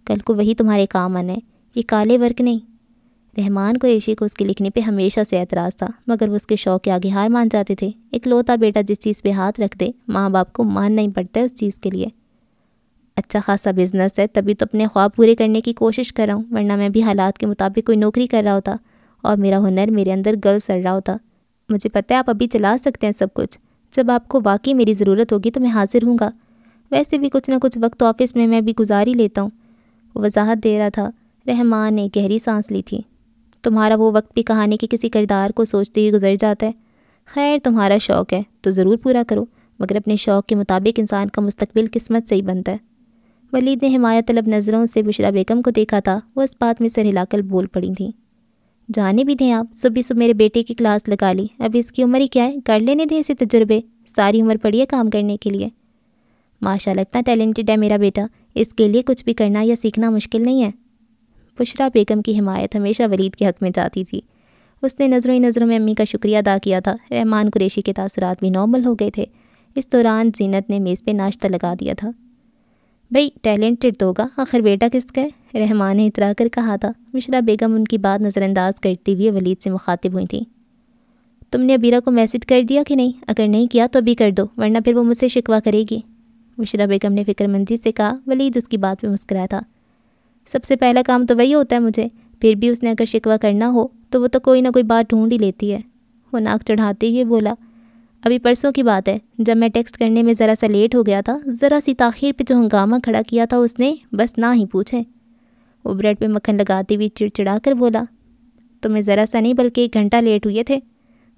Speaker 1: کل کو وہی تمہارے کام آنا ہے، یہ کالے ورک نہیں۔ رحمان قریشی کو اس کے لکھنے پہ ہمیشہ سے اعتراض تھا، مگر وہ اس کے شوق کے آگے ہار مان جاتے تھے۔ اکلوتا بیٹا جس چیز پہ ہاتھ رکھ دے، ماں باپ کو ماننا ہی پڑتا ہے اس چیز کے لیے۔ اچھا خاصا بزنس ہے، تبھی تو اپنے خواب پورے کرنے کی کوشش کر رہا ہوں، ورنہ میں بھی حالات کے مطابق کوئی نوکری کر رہا ہوتا اور میرا ہنر میرے اندر گل سڑ رہا ہوتا۔ مجھے پتہ ہے آپ ابھی چلا سکتے ہیں سب کچھ، جب آپ کو واقعی میری ضرورت ہوگی تو میں حاضر ہوں گا۔ ویسے بھی کچھ نہ کچھ وقت آفس میں بھی گزار ہی لیتا ہوں۔ وہ وضاحت دے رہا تھا۔ رحمان نے گہری سانس لی تھی۔ تمہارا وہ وقت بھی کہانی کے کسی کردار کو سوچتے ہوئے گزر جاتا ہے۔ خیر، تمہارا شوق ہے تو ضرور پورا کرو، مگر اپنے شوق کے مطابق انسان کا مستقبل قسمت سے ہی بنتا ہے۔ ولید نے حمایت طلب نظروں سے بشریٰ بیگم کو دیکھا تھا۔ وہ اس بات میں سر ہلا کر بول پڑی تھیں۔ جانے بھی دیں آپ، صبح میرے بیٹے کی کلاس لگا لی، ابھی اس کی عمر ہی کیا ہے، کر لینے دیں اسے تجربے، ساری عمر پڑی ہے کام کرنے کے لیے۔ ماشاءاللہ اتنا ٹیلنٹڈ ہے میرا بیٹا، اس کے لیے کچھ بھی کرنا یا سیکھنا مشکل نہیں ہے۔ بشریٰ بیگم کی حمایت ہمیشہ ولید کے حق میں جاتی تھی۔ اس نے نظروں ہی نظروں میں امی کا شکریہ ادا کیا تھا۔ رحمان قریشی کے تاثرات بھی نارمل ہو گئے تھے۔ اس دوران زینت نے میز پہ ناشتہ لگا دیا تھا۔ بھئی ٹیلنٹڈ تو ہوگا، آخر بیٹا کس کا ہے؟ رحمان نے اترا کر کہا تھا۔ بشریٰ بیگم ان کی بات نظر انداز کرتے ہوئے ولید سے مخاطب ہوئی تھیں۔ تم نے ابیرہ کو میسج کر دیا کہ نہیں؟ اگر نہیں کیا تو ابھی کر دو، ورنہ پھر وہ مجھ سے شکوہ کرے گی۔ بشریٰ بیگم نے فکر مندی سے کہا۔ ولید اس کی بات پہ مسکرایا تھا۔ سب سے پہلا کام تو وہی ہوتا ہے مجھے، پھر بھی اس نے اگر شکوہ کرنا ہو تو وہ تو کوئی نہ کوئی بات ڈھونڈ ہی لیتی ہے۔ وہ ناک چڑھاتے ہوئے بولا۔ ابھی پرسوں کی بات ہے، جب میں ٹیکسٹ کرنے میں ذرا سا لیٹ ہو گیا تھا، ذرا سی تاخیر پہ جو ہنگامہ کھڑا کیا تھا اس نے، بس نہ ہی پوچھیں۔ وہ بریڈ پہ مکھن لگاتے ہوئے چڑچڑا کر بولا۔ تمہیں ذرا سا نہیں بلکہ 1 گھنٹہ لیٹ ہوئے تھے۔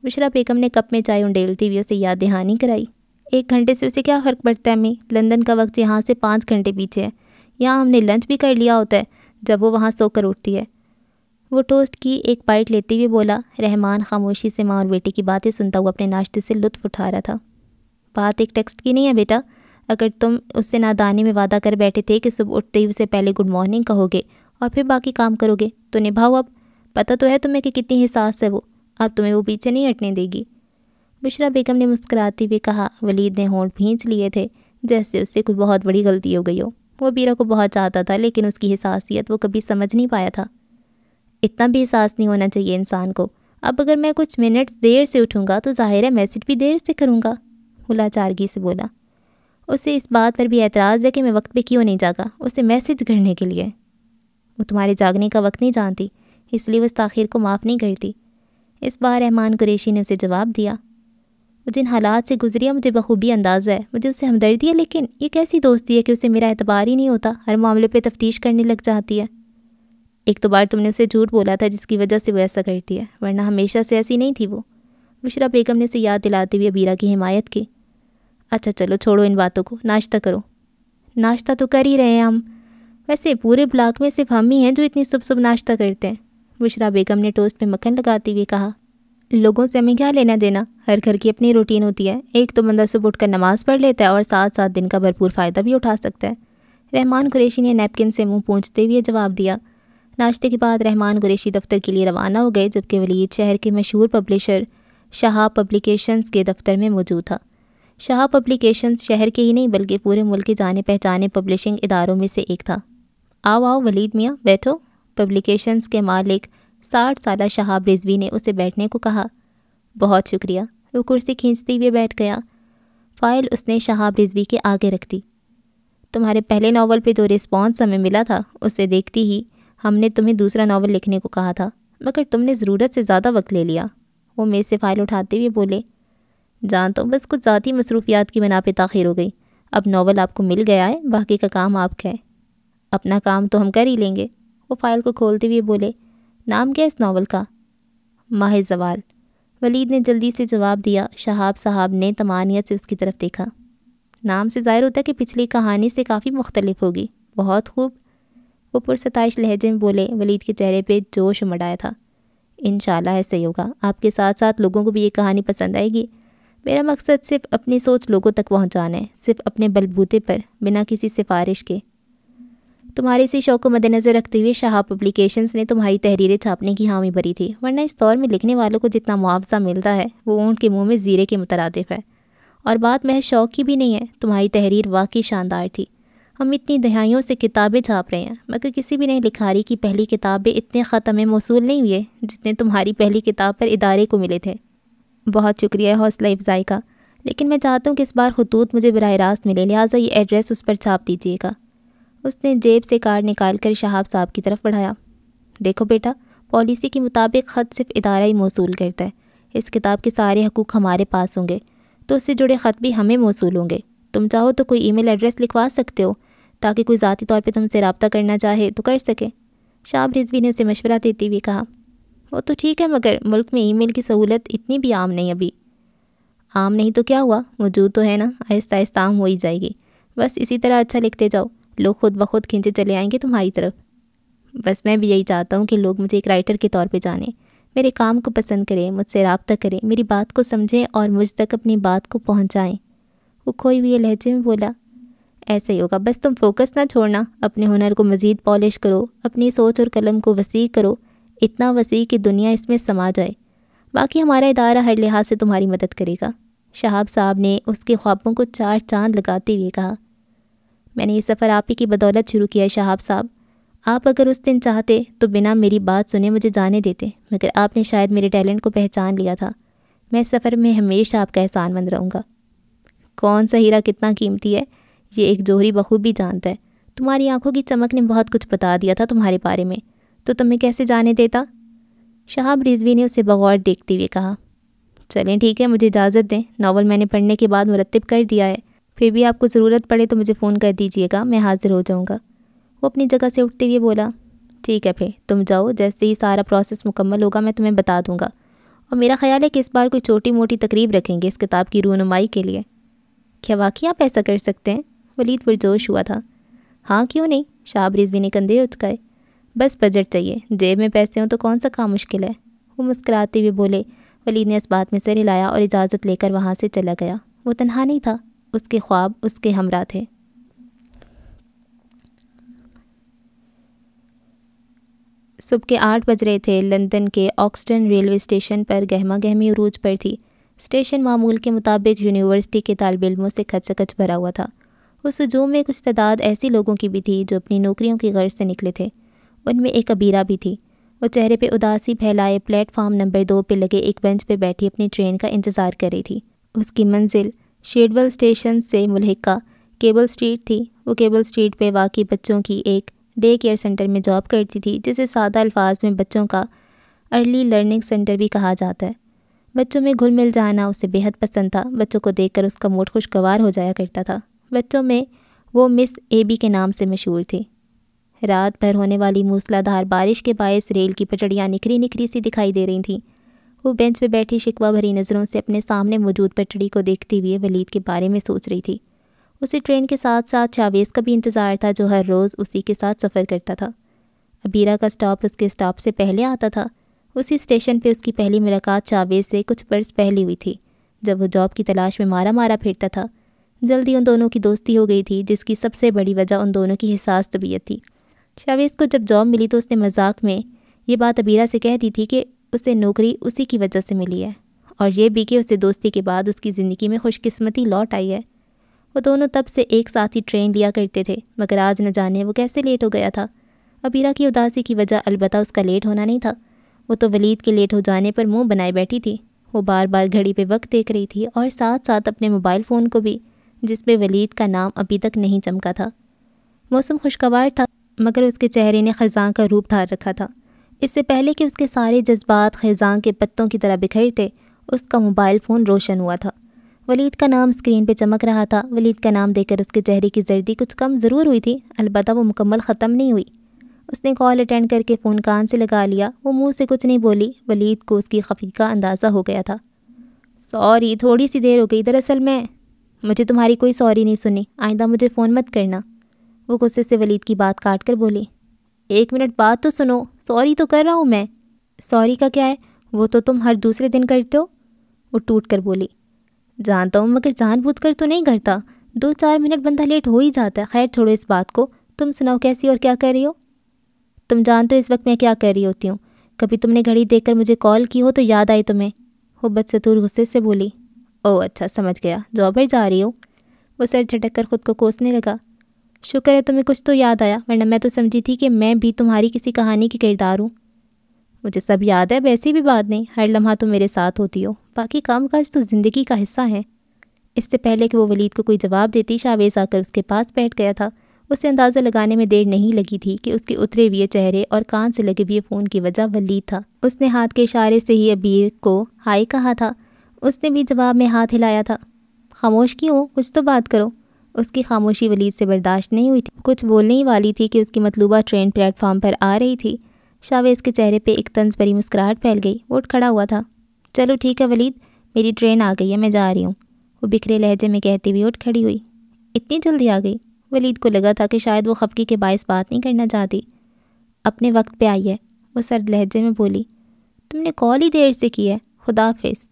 Speaker 1: بشریٰ بیگم نے کپ میں چائے انڈیلتے ہوئے اسے یاد دہانی کرائی۔ 1 گھنٹے سے اسے کیا فرق پڑتا ہے امی؟ لندن کا وقت یہاں سے 5 گھنٹے پیچھے ہے، یہاں ہم نے لنچ بھی کر لیا ہوتا ہے جب وہ وہاں سو کر اٹھتی ہے۔ وہ ٹوسٹ کی ایک بائٹ لیتے ہوئے بولا۔ رحمان خاموشی سے ماں اور بیٹے کی باتیں سنتا ہوا اپنے ناشتے سے لطف اٹھا رہا تھا۔ بات ایک ٹیکسٹ کی نہیں ہے بیٹا، اگر تم اس سے نادانی میں وعدہ کر بیٹھے تھے کہ صبح اٹھتے ہی اسے پہلے گڈ مارننگ کہو گے اور پھر باقی کام کرو گے تو نبھاؤ۔ اب پتہ تو ہے تمہیں کہ کتنی حساس ہے وہ، اب تمہیں وہ پیچھے نہیں ہٹنے دے گی۔ بشریٰ بیگم نے مسکراتے ہوئے کہا۔ ولید نے ہونٹ بھینچ لیے تھے جیسے اس سے کوئی بہت بڑی غلطی ہو گئی ہو۔ وہ بیرہ کو بہت چاہتا تھا لیکن اس کی حساسیت وہ کبھی سمجھ نہیں پایا تھا۔ اتنا بھی احساس نہیں ہونا چاہیے انسان کو۔ اب اگر میں کچھ منٹ دیر سے اٹھوں گا تو ظاہر ہے میسج بھی دیر سے کروں گا، وہ لاچارگی سے بولا۔ اسے اس بات پر بھی اعتراض ہے کہ میں وقت پہ کیوں نہیں جاگا، اسے میسج کرنے کے لیے۔ وہ تمہارے جاگنے کا وقت نہیں جانتی، اس لیے وہ اس تاخیر کو معاف نہیں کرتی۔ اس بار رحمان قریشی نے اسے جواب دیا۔ وہ جن حالات سے گزری ہے مجھے بخوبی اندازہ ہے، مجھے اس سے ہمدردی ہے، لیکن یہ کیسی دوستی ہے کہ اسے میرا اعتبار ہی نہیں ہوتا، ہر معاملے پہ تفتیش کرنے لگ جاتی ہے۔ ایک تو بار تم نے اسے جھوٹ بولا تھا جس کی وجہ سے وہ ایسا کرتی ہے، ورنہ ہمیشہ سے ایسی نہیں تھی وہ۔ بشریٰ بیگم نے اسے یاد دلاتے ہوئے ابیرہ کی حمایت کی۔ اچھا چلو چھوڑو ان باتوں کو، ناشتہ کرو۔ ناشتہ تو کر ہی رہے ہیں ہم، ویسے پورے بلاک میں صرف ہم ہی ہیں جو اتنی صبح ناشتہ کرتے ہیں، بشریٰ بیگم نے ٹوسٹ پہ مکھن لگاتے ہوئے کہا۔ لوگوں سے ہمیں کیا لینا دینا، ہر گھر کی اپنی روٹین ہوتی ہے، ایک تو بندہ صبح اٹھ کر نماز پڑھ لیتا ہے اور ساتھ ساتھ دن کا بھرپور فائدہ بھی اٹھا سکتا ہے۔ رحمان قریشی نے نیپکن سے منہ پونچھتے ہوئے جواب دیا۔ ناشتے کے بعد رحمان قریشی دفتر کے لیے روانہ ہو گئے، جبکہ ولید شہر کے مشہور پبلشر شہاب پبلیکیشنز کے دفتر میں موجود تھا۔ شہاب پبلیکیشنز شہر کے ہی نہیں بلکہ پورے ملک کے جانے پہچانے پبلشنگ اداروں میں سے ایک تھا۔ آؤ آؤ ولید میاں بیٹھو، پبلیکیشنز کے مالک 60 سالہ شہاب رضوی نے اسے بیٹھنے کو کہا۔ بہت شکریہ، وہ کرسی کھینچتے ہوئے بیٹھ گیا۔ فائل اس نے شہاب رضوی کے آگے رکھ دی۔ تمہارے پہلے ناول پہ جو رسپانس ہمیں ملا تھا اسے دیکھتی ہی ہم نے تمہیں دوسرا ناول لکھنے کو کہا تھا، مگر تم نے ضرورت سے زیادہ وقت لے لیا، وہ میز سے فائل اٹھاتے ہوئے بولے۔ جانتا ہوں، بس کچھ ذاتی مصروفیات کی بنا پہ تاخیر ہو گئی، اب ناول آپ کو مل گیا ہے، باقی کا کام آپ کا ہے۔ اپنا کام تو ہم کر ہی لیں گے، وہ فائل کو کھولتے ہوئے بولے۔ نام کیا اس ناول کا؟ ماہ زوال، ولید نے جلدی سے جواب دیا۔ شہاب صاحب نے طمانینت سے اس کی طرف دیکھا۔ نام سے ظاہر ہوتا ہے کہ پچھلی کہانی سے کافی مختلف ہوگی۔ بہت خوب، وہ پرستائش لہجے میں بولے۔ ولید کے چہرے پہ جوش امڑ آیا تھا۔ انشاءاللہ ایسا ہی ہوگا، آپ کے ساتھ ساتھ لوگوں کو بھی یہ کہانی پسند آئے گی۔ میرا مقصد صرف اپنی سوچ لوگوں تک پہنچانا ہے، صرف اپنے بلبوتے پر، بنا کسی سفارش کے۔ تمہارے اسی شوق کو مد نظر رکھتے ہوئے شہاب پبلیکیشنز نے تمہاری تحریریں چھاپنے کی حامی بھری تھی، ورنہ اس دور میں لکھنے والوں کو جتنا معاوضہ ملتا ہے وہ اونٹ کے منہ میں زیرے کے مترادف ہے۔ اور بات محض شوق کی بھی نہیں ہے، تمہاری تحریر واقعی شاندار تھی۔ ہم اتنی دہائیوں سے کتابیں چھاپ رہے ہیں، مگر کسی بھی نئے لکھاری کی پہلی کتابیں اتنے خط ہمیں موصول نہیں ہوئے جتنے تمہاری پہلی کتاب پر ادارے کو ملے تھے۔ بہت شکریہ حوصلہ افزائی کا، لیکن میں چاہتا ہوں کہ اس بار خطوط مجھے براہ راست ملے، لہٰذا یہ ایڈریس اس پر چھاپ دیجیے گا۔ اس نے جیب سے کارڈ نکال کر شہاب صاحب کی طرف بڑھایا۔ دیکھو بیٹا، پالیسی کے مطابق خط صرف ادارہ ہی موصول کرتا ہے۔ اس کتاب کے سارے حقوق ہمارے پاس ہوں گے تو اس سے جڑے خط بھی ہمیں موصول ہوں گے۔ تم چاہو تو کوئی ای میل ایڈریس لکھوا سکتے ہو تاکہ کوئی ذاتی طور پہ تم سے رابطہ کرنا چاہے تو کر سکے۔ شہاب رضوی نے اسے مشورہ دیتے ہوئے کہا، وہ تو ٹھیک ہے مگر ملک میں ای میل کی سہولت اتنی بھی عام نہیں ابھی۔ عام نہیں تو کیا ہوا، موجود تو ہے نا، آہستہ آہستہ عام ہو ہی جائے گی۔ بس اسی طرح اچھا لکھتے جاؤ، لوگ خود بخود کھینچے چلے آئیں گے تمہاری طرف۔ بس میں بھی یہی چاہتا ہوں کہ لوگ مجھے ایک رائٹر کے طور پہ جانیں، میرے کام کو پسند کریں، مجھ سے رابطہ کریں، میری بات کو سمجھیں اور مجھ تک اپنی بات کو پہنچائیں۔ وہ کھوئے ہوئے لہجے میں بولا، ایسا ہی ہوگا، بس تم فوکس نہ چھوڑنا، اپنے ہنر کو مزید پالش کرو، اپنی سوچ اور قلم کو وسیع کرو، اتنا وسیع کہ دنیا اس میں سما جائے۔ باقی ہمارا ادارہ ہر لحاظ سے تمہاری مدد کرے گا۔ شہاب صاحب نے اس کے خوابوں کو 4 چاند لگاتے ہوئے کہا، میں نے یہ سفر آپ ہی کی بدولت شروع کیا ہے شہاب صاحب۔ آپ اگر اس دن چاہتے تو بنا میری بات سنے مجھے جانے دیتے، مگر آپ نے شاید میرے ٹیلنٹ کو پہچان لیا تھا۔ میں اس سفر میں ہمیشہ آپ کا احسان مند رہوں گا۔ کون سا ہیرا کتنا قیمتی ہے یہ ایک جوہری بخوبی جانتا ہے۔ تمہاری آنکھوں کی چمک نے بہت کچھ بتا دیا تھا تمہارے بارے میں، تو تمہیں کیسے جانے دیتا؟ شہاب رضوی نے اسے بغور دیکھتے ہوئے کہا، چلیں ٹھیک ہے، مجھے اجازت دیں، ناول میں نے پڑھنے کے بعد مرتب کر دیا ہے، پھر بھی آپ کو ضرورت پڑے تو مجھے فون کر دیجیے گا، میں حاضر ہو جاؤں گا۔ وہ اپنی جگہ سے اٹھتے ہوئے بولا، ٹھیک ہے پھر تم جاؤ، جیسے ہی سارا پروسیس مکمل ہوگا میں تمہیں بتا دوں گا، اور میرا خیال ہے کہ اس بار کوئی چھوٹی موٹی تقریب رکھیں گے اس کتاب کی رونمائی کے لیے۔ کیا واقعی آپ ایسا کر سکتے ہیں؟ ولید پرجوش ہوا تھا۔ ہاں کیوں نہیں، شہاب رضوی نے کندھے اچکائے۔ بس بجٹ چاہیے، جیب میں پیسے ہوں تو کون سا کام مشکل ہے، وہ مسکراتے ہوئے بولے۔ ولید نے اس بات میں سر ہلایا اور اجازت لے کر وہاں سے چلا گیا۔ وہ تنہا نہیں تھا، اس کے خواب اس کے ہمراہ تھے۔ صبح کے 8 بج رہے تھے۔ لندن کے آکسٹن ریلوے اسٹیشن پر گہما گہمی عروج پر تھی۔ اسٹیشن معمول کے مطابق یونیورسٹی کے طالب علموں سے کھچ کچ بھرا ہوا تھا۔ اس ہجوم میں کچھ تعداد ایسی لوگوں کی بھی تھی جو اپنی نوکریوں کی غرض سے نکلے تھے۔ ان میں ایک عبیرہ بھی تھی۔ وہ چہرے پہ اداسی پھیلائے پلیٹ فارم نمبر 2 پہ لگے ایک بینچ پہ بیٹھی اپنی ٹرین کا انتظار کر رہی تھی۔ اس کی منزل شیڈول اسٹیشن سے ملحقہ کیبل اسٹریٹ تھی۔ وہ کیبل اسٹریٹ پہ واقع بچوں کی ایک ڈے کیئر سینٹر میں جاب کرتی تھی، جسے سادہ الفاظ میں بچوں کا ارلی لرننگ سینٹر بھی کہا جاتا ہے۔ بچوں میں گھل مل جانا اسے بے حد پسند تھا۔ بچوں کو دیکھ کر اس کا موڈ خوشگوار ہو جایا کرتا تھا۔ بچوں میں وہ مس اے بی کے نام سے مشہور تھی۔ رات بھر ہونے والی موسلا دھار بارش کے باعث ریل کی پٹڑیاں نکھری نکھری سی دکھائی دے رہی تھیں۔ وہ بینچ پہ بیٹھی شکوہ بھری نظروں سے اپنے سامنے موجود پٹڑی کو دیکھتے ہوئے ولید کے بارے میں سوچ رہی تھی۔ اسے ٹرین کے ساتھ ساتھ شاویز کا بھی انتظار تھا، جو ہر روز اسی کے ساتھ سفر کرتا تھا۔ عبیرہ کا سٹاپ اس کے سٹاپ سے پہلے آتا تھا۔ اسی اسٹیشن پہ اس کی پہلی ملاقات شاویز سے کچھ برس پہلے ہوئی تھی، جب وہ جاب کی تلاش میں مارا مارا پھرتا تھا۔ جلدی ان دونوں کی دوستی ہو گئی تھی، جس کی سب سے بڑی وجہ ان دونوں کی حساس طبیعت تھی۔ شاویز کو جب جاب ملی تو اس نے مذاق میں یہ بات عبیرہ سے کہہ دی تھی کہ اسے نوکری اسی کی وجہ سے ملی ہے، اور یہ بھی کہ اسے دوستی کے بعد اس کی زندگی میں خوش قسمتی لوٹ آئی ہے۔ وہ دونوں تب سے ایک ساتھ ہی ٹرین لیا کرتے تھے، مگر آج نہ جانے وہ کیسے لیٹ ہو گیا تھا۔ عبیرہ کی اداسی کی وجہ البتہ اس کا لیٹ ہونا نہیں تھا، وہ تو ولید کے لیٹ ہو جانے پر منہ بنائے بیٹھی تھی۔ وہ بار بار گھڑی پہ وقت دیکھ رہی تھی اور ساتھ ساتھ اپنے موبائل فون کو بھی، جس پہ ولید کا نام ابھی تک نہیں چمکا تھا۔ موسم خوشگوار تھا، مگر اس کے چہرے نے خزاں کا روپ دھار رکھا تھا۔ اس سے پہلے کہ اس کے سارے جذبات خزاں کے پتوں کی طرح بکھرتے، اس کا موبائل فون روشن ہوا تھا۔ ولید کا نام اسکرین پہ چمک رہا تھا۔ ولید کا نام دیکھ کر اس کے چہرے کی زردی کچھ کم ضرور ہوئی تھی، البتہ وہ مکمل ختم نہیں ہوئی۔ اس نے کال اٹینڈ کر کے فون کان سے لگا لیا۔ وہ منہ سے کچھ نہیں بولی۔ ولید کو اس کی خفی کا اندازہ ہو گیا تھا۔ سوری، تھوڑی سی دیر ہو گئی، دراصل مجھے تمہاری کوئی سوری نہیں سنی، آئندہ مجھے فون مت کرنا۔ وہ غصے سے ولید کی بات کاٹ کر بولی، 1 منٹ بات تو سنو، سوری تو کر رہا ہوں میں۔ سوری کا کیا ہے، وہ تو تم ہر دوسرے دن کرتے ہو، وہ ٹوٹ کر بولی۔ جانتا ہوں، مگر جان بوجھ کر تو نہیں کرتا، 2-4 منٹ بندہ لیٹ ہو ہی جاتا ہے۔ خیر چھوڑو اس بات کو، تم سناؤ کیسی اور کیا کر رہی ہو؟ تم جانتے ہو اس وقت میں کیا کر رہی ہوتی ہوں؟ کبھی تم نے گھڑی دیکھ کر مجھے کال کی ہو تو یاد آئی تمہیں؟ وہ بدستور غصے سے بولی۔ او اچھا، سمجھ گیا، جاب پر جا رہی ہو؟ وہ سر جھٹک کر خود کو کوسنے لگا۔ شکر ہے تمہیں کچھ تو یاد آیا، ورنہ میں تو سمجھی تھی کہ میں بھی تمہاری کسی کہانی کی کردار ہوں۔ مجھے سب یاد ہے، ویسی بھی بات نہیں، ہر لمحہ تم میرے ساتھ ہوتی ہو، باقی کام کاج تو زندگی کا حصہ ہے۔ اس سے پہلے کہ وہ ولید کو کوئی جواب دیتی، شاویز آ کر اس کے پاس بیٹھ گیا تھا۔ اسے اندازہ لگانے میں دیر نہیں لگی تھی کہ اس کے اترے ہوئے چہرے اور کان سے لگے ہوئے فون کی وجہ ولید تھا۔ اس نے ہاتھ کے اشارے سے ہی ابیر کو ہائی کہا تھا۔ اس نے بھی جواب میں ہاتھ ہلایا تھا۔ خاموش کیوں ہو؟ کچھ تو بات کرو۔ اس کی خاموشی ولید سے برداشت نہیں ہوئی تھی۔ کچھ بولنے ہی والی تھی کہ اس کی مطلوبہ ٹرین پلیٹ فارم پر آ رہی تھی۔ شاویز کے چہرے پہ ایک طنز بھری مسکراہٹ پھیل گئی۔ وہ اٹھ کھڑا ہوا تھا۔ چلو ٹھیک ہے ولید، میری ٹرین آ گئی ہے، میں جا رہی ہوں، وہ بکھرے لہجے میں کہتے ہوئے اٹھ کھڑی ہوئی۔ اتنی جلدی آ گئی؟ ولید کو لگا تھا کہ شاید وہ خفگی کے باعث بات نہیں کرنا چاہتی۔ اپنے وقت پہ آئی ہے، وہ سرد لہجے میں بولی۔ تم نے کال ہی دیر سے کی ہے، خدا حافظ،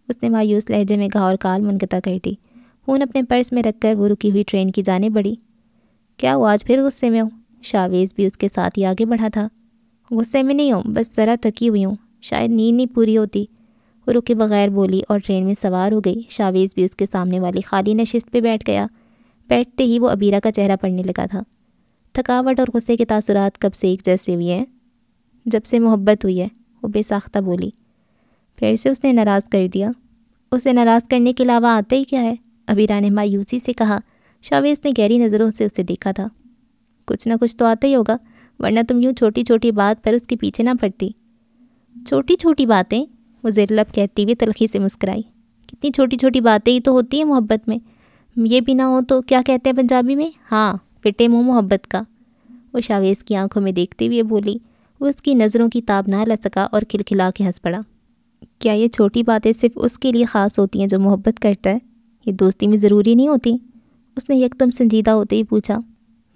Speaker 1: اس نے مایوس لہجے میں کہا اور کال منقطع کر دی۔ فون اپنے پرس میں رکھ کر وہ رکی ہوئی ٹرین کی جانب بڑھی۔ کیا وہ آج پھر غصے میں ہوں؟ شاویز بھی اس کے ساتھ ہی آگے بڑھا تھا۔ غصے میں نہیں ہوں، بس ذرا تھکی ہوئی ہوں، شاید نیند نہیں پوری ہوتی، وہ رکے بغیر بولی اور ٹرین میں سوار ہو گئی۔ شاویز بھی اس کے سامنے والی خالی نشست پہ بیٹھ گیا۔ بیٹھتے ہی وہ ابیرہ کا چہرہ پڑنے لگا تھا۔ تھکاوٹ اور غصے کے تاثرات کب سے ایک جیسے ہوئے ہیں؟ جب سے محبت ہوئی ہے، وہ بے ساختہ بولی۔ پھر سے اس نے ناراض کر دیا؟ اسے ناراض کرنے کے علاوہ آتا ہی کیا ہے؟ ابیرہ نے مایوسی سے کہا۔ شاویز نے گہری نظروں سے اسے دیکھا تھا۔ کچھ نہ کچھ تو آتا ہی ہوگا، ورنہ تم یوں چھوٹی چھوٹی بات پر اس کے پیچھے نہ پڑتی۔ چھوٹی چھوٹی باتیں؟ وہ زیر لب کہتی ہوئی تلخی سے مسکرائی۔ کتنی چھوٹی چھوٹی باتیں ہی تو ہوتی ہیں محبت میں، یہ بھی نہ ہو تو کیا کہتے ہیں پنجابی میں، ہاں پھٹے منہ محبت کا، وہ شاویز کی آنکھوں میں دیکھتے ہوئے بولی۔ وہ اس کی نظروں کی تاب نہ لے سکا اور کھلکھلا کے ہنس پڑا۔ کیا یہ چھوٹی باتیں صرف اس کے لیے خاص ہوتی ہیں جو محبت کرتا ہے؟ یہ دوستی میں ضروری نہیں ہوتی؟ اس نے یکدم سنجیدہ ہوتے ہی پوچھا۔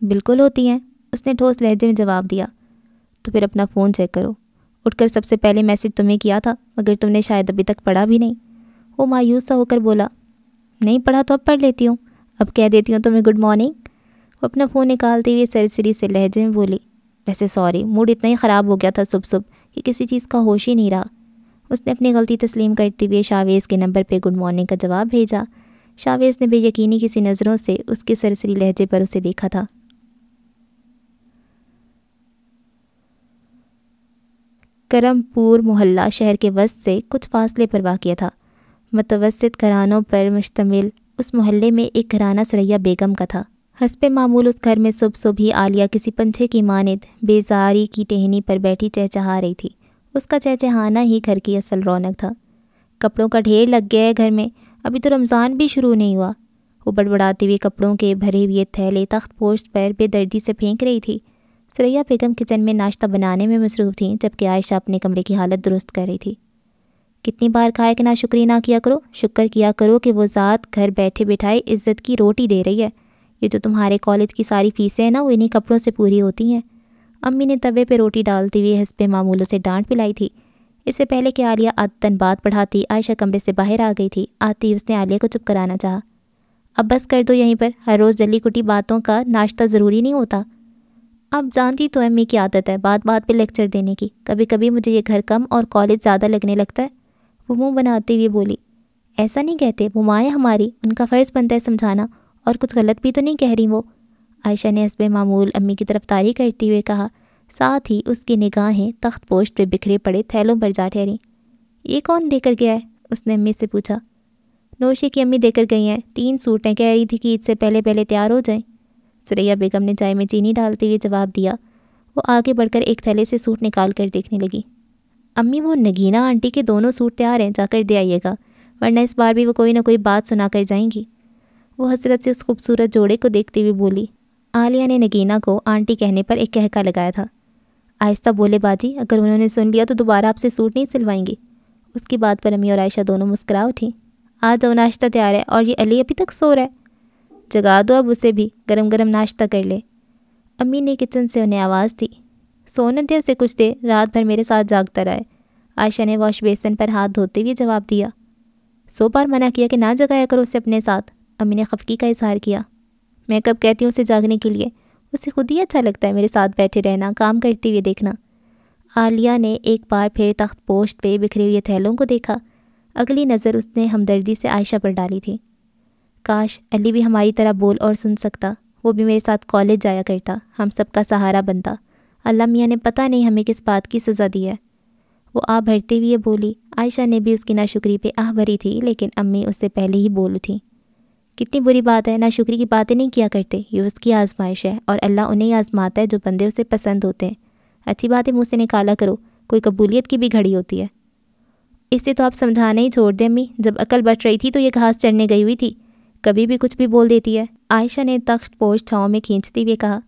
Speaker 1: بالکل ہوتی ہیں، اس نے ٹھوس لہجے میں جواب دیا۔ تو پھر اپنا فون چیک کرو، اٹھ کر سب سے پہلے میسج تمہیں کیا تھا، مگر تم نے شاید ابھی تک پڑھا بھی نہیں، وہ مایوس سا ہو کر بولا۔ نہیں پڑھا تو اب پڑھ لیتی ہوں، اب کہہ دیتی ہوں تمہیں گڈ مارننگ، وہ اپنا فون نکالتے ہوئے سرسری سے لہجے میں بولی۔ ویسے سوری، موڈ اتنا ہی خراب ہو گیا تھا صبح صبح کہ کسی چیز کا ہوش ہی نہیں رہا۔ اس نے اپنی غلطی تسلیم کرتے ہوئے شاویز کے نمبر پہ گڈ مارننگ کا جواب بھیجا۔ شاویز نے بے یقینی کسی نظروں سے اس کے سرسری لہجے پر اسے دیکھا تھا۔ کرم پور محلہ شہر کے وسط سے کچھ فاصلے پر واقع تھا۔ متوسط گھرانوں پر مشتمل اس محلے میں ایک گھرانہ سریا بیگم کا تھا۔ حسب معمول اس گھر میں صبح صبح ہی عالیہ کسی پنچھے کی مانند بیزاری کی ٹہنی پر بیٹھی چہچہا رہی تھی۔ اس کا چہچہانا ہی گھر کی اصل رونق تھا۔ کپڑوں کا ڈھیر لگ گیا ہے گھر میں، ابھی تو رمضان بھی شروع نہیں ہوا، وہ بڑبڑاتے ہوئے کپڑوں کے بھرے ہوئے تھیلے تخت پوش پر بے دردی سے پھینک رہی تھی۔ سریا بیگم کچن میں ناشتہ بنانے میں مصروف تھیں، جبکہ عائشہ اپنے کمرے کی حالت درست کر رہی تھی۔ کتنی بار کھائے کہ ناشکری نہ کیا کرو، شکر کیا کرو کہ وہ ذات گھر بیٹھے بٹھائے عزت کی روٹی دے رہی ہے۔ یہ جو تمہارے کالج کی ساری فیسیں ہیں نا، وہ انہی کپڑوں سے پوری ہوتی ہیں۔ امی نے توے پہ روٹی ڈالتے ہوئے حسب معمول سے ڈانٹ پلائی تھی۔ اس سے پہلے کہ عالیہ عادتاً بات پڑھاتی، عائشہ کمرے سے باہر آ گئی تھی۔ آتی اس نے عالیہ کو چپ کرانا چاہا۔ اب بس کر دو یہیں پر، ہر روز جلی کٹی باتوں کا ناشتہ ضروری نہیں ہوتا۔ اب جانتی تو امی کی عادت ہے بات بات پہ لیکچر دینے کی، کبھی کبھی مجھے یہ گھر کم اور کالج زیادہ لگنے لگتا ہے، وہ منہ بناتے ہوئے بولی۔ ایسا نہیں کہتے، وہ ماں ہے ہماری، ان کا فرض بنتا ہے سمجھانا، اور کچھ غلط بھی تو نہیں کہہ رہی وہ، عائشہ نے حسب معمول امی کی طرف طاری کرتے ہوئے کہا۔ ساتھ ہی اس کی نگاہیں تخت پوش پہ بکھرے پڑے تھیلوں پر جا ٹھہریں۔ یہ کون دے کر گیا ہے؟ اس نے امی سے پوچھا۔ نوشی کی امی دے کر گئی ہیں، 3 سوٹ ہیں، کہہ رہی تھی کہ عید سے پہلے پہلے تیار ہو جائیں، سریا بیگم نے چائے میں چینی ڈالتے ہوئے جواب دیا۔ وہ آگے بڑھ کر ایک تھیلے سے سوٹ نکال کر دیکھنے لگی۔ امی وہ نگینہ آنٹی کے دونوں سوٹ تیار ہیں، جا کر دے آئیے گا، ورنہ اس بار بھی وہ کوئی نہ کوئی بات سنا کر جائیں گی، وہ حسرت سے اس خوبصورت جوڑے کو دیکھتے ہوئے بولی۔ عالیہ نے نگینہ کو آنٹی کہنے پر ایک کہکا لگایا تھا۔ آہستہ بولے باجی، اگر انہوں نے سن لیا تو دوبارہ آپ سے سوٹ نہیں سلوائیں گی۔ اس کی بات پر امی اور عائشہ دونوں مسکرا اٹھیں۔ آ جاؤ، ناشتہ تیار ہے، اور یہ علی ابھی تک سو رہا ہے، جگا دو اب اسے بھی، گرم گرم ناشتہ کر لے، امی نے کچن سے انہیں آواز دی۔ سونے دے اسے کچھ دیر، رات بھر میرے ساتھ جاگتا رہا ہے، عائشہ نے واش بیسن پر ہاتھ دھوتے ہوئے جواب دیا۔ 100 بار منع کیا کہ نہ جگایا کرو اسے اپنے ساتھ، امی نے خفگی کا اظہار کیا۔ میں کب کہتی ہوں اسے جاگنے کے لیے، اسے خود ہی اچھا لگتا ہے میرے ساتھ بیٹھے رہنا، کام کرتے ہوئے دیکھنا۔ عالیہ نے ایک بار پھر تخت پوشت پہ بکھرے ہوئے تھیلوں کو دیکھا۔ اگلی نظر اس نے ہمدردی سے عائشہ پر ڈالی تھی۔ کاش علی بھی ہماری طرح بول اور سن سکتا، وہ بھی میرے ساتھ کالج جایا کرتا، ہم سب کا سہارا بنتا، اللہ میاں نے پتہ نہیں ہمیں کس بات کی سزا دی ہے، وہ آہ بھرتے ہوئے بولی۔ عائشہ نے بھی اس کی ناشکری پہ آہ بھری تھی، لیکن امی اس سے پہلے ہی بول اٹھیں۔ کتنی بری بات ہے، ناشکری کی باتیں نہیں کیا کرتے، یہ اس کی آزمائش ہے اور اللہ انہیں آزماتا ہے جو بندے اسے پسند ہوتے ہیں۔ اچھی باتیں منہ سے نکالا کرو، کوئی قبولیت کی بھی گھڑی ہوتی ہے۔ اسے تو آپ سمجھانا ہی چھوڑ دیں امی، جب عقل بچ رہی تھی تو یہ گھاس چڑھنے گئی ہوئی تھی، کبھی بھی کچھ بھی بول دیتی ہے۔ عائشہ نے تخت پوش چھاؤں میں کھینچتے ہوئے کہا،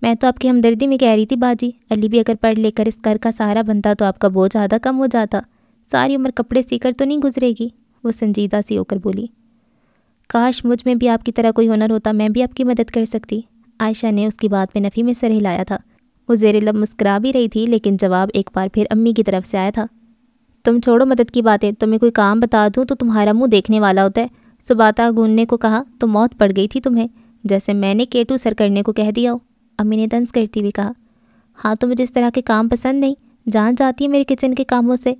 Speaker 1: میں تو آپ کی ہمدردی میں کہہ رہی تھی باجی، علی بھی اگر پڑھ لے کر اس گھر کا سہارا بنتا تو آپ کا بوجھ آدھا کم ہو جاتا، ساری عمر کپڑے سی کر تو نہیں گزرے گی۔ وہ سنجیدہ سی ہو کر بولی، کاش مجھ میں بھی آپ کی طرح کوئی ہنر ہوتا، میں بھی آپ کی مدد کر سکتی۔ عائشہ نے اس کی بات میں نفی میں سر ہلایا تھا۔ وہ زیر لب مسکرا بھی رہی تھی لیکن جواب ایک بار پھر امی کی طرف سے آیا تھا۔ تم چھوڑو مدد کی باتیں، تمہیں کوئی کام بتا دوں تو تمہارا منہ دیکھنے والا ہوتا ہے۔ سباتا گوننے کو کہا تو موت پڑ گئی تھی تمہیں، جیسے میں نے کیٹو سر کرنے کو کہہ دیا ہو۔ امی نے طنز کرتی ہوئی کہا، ہاں تو مجھے اس طرح کے کام پسند نہیں، جان جاتی ہے میرے کچن کے کاموں سے۔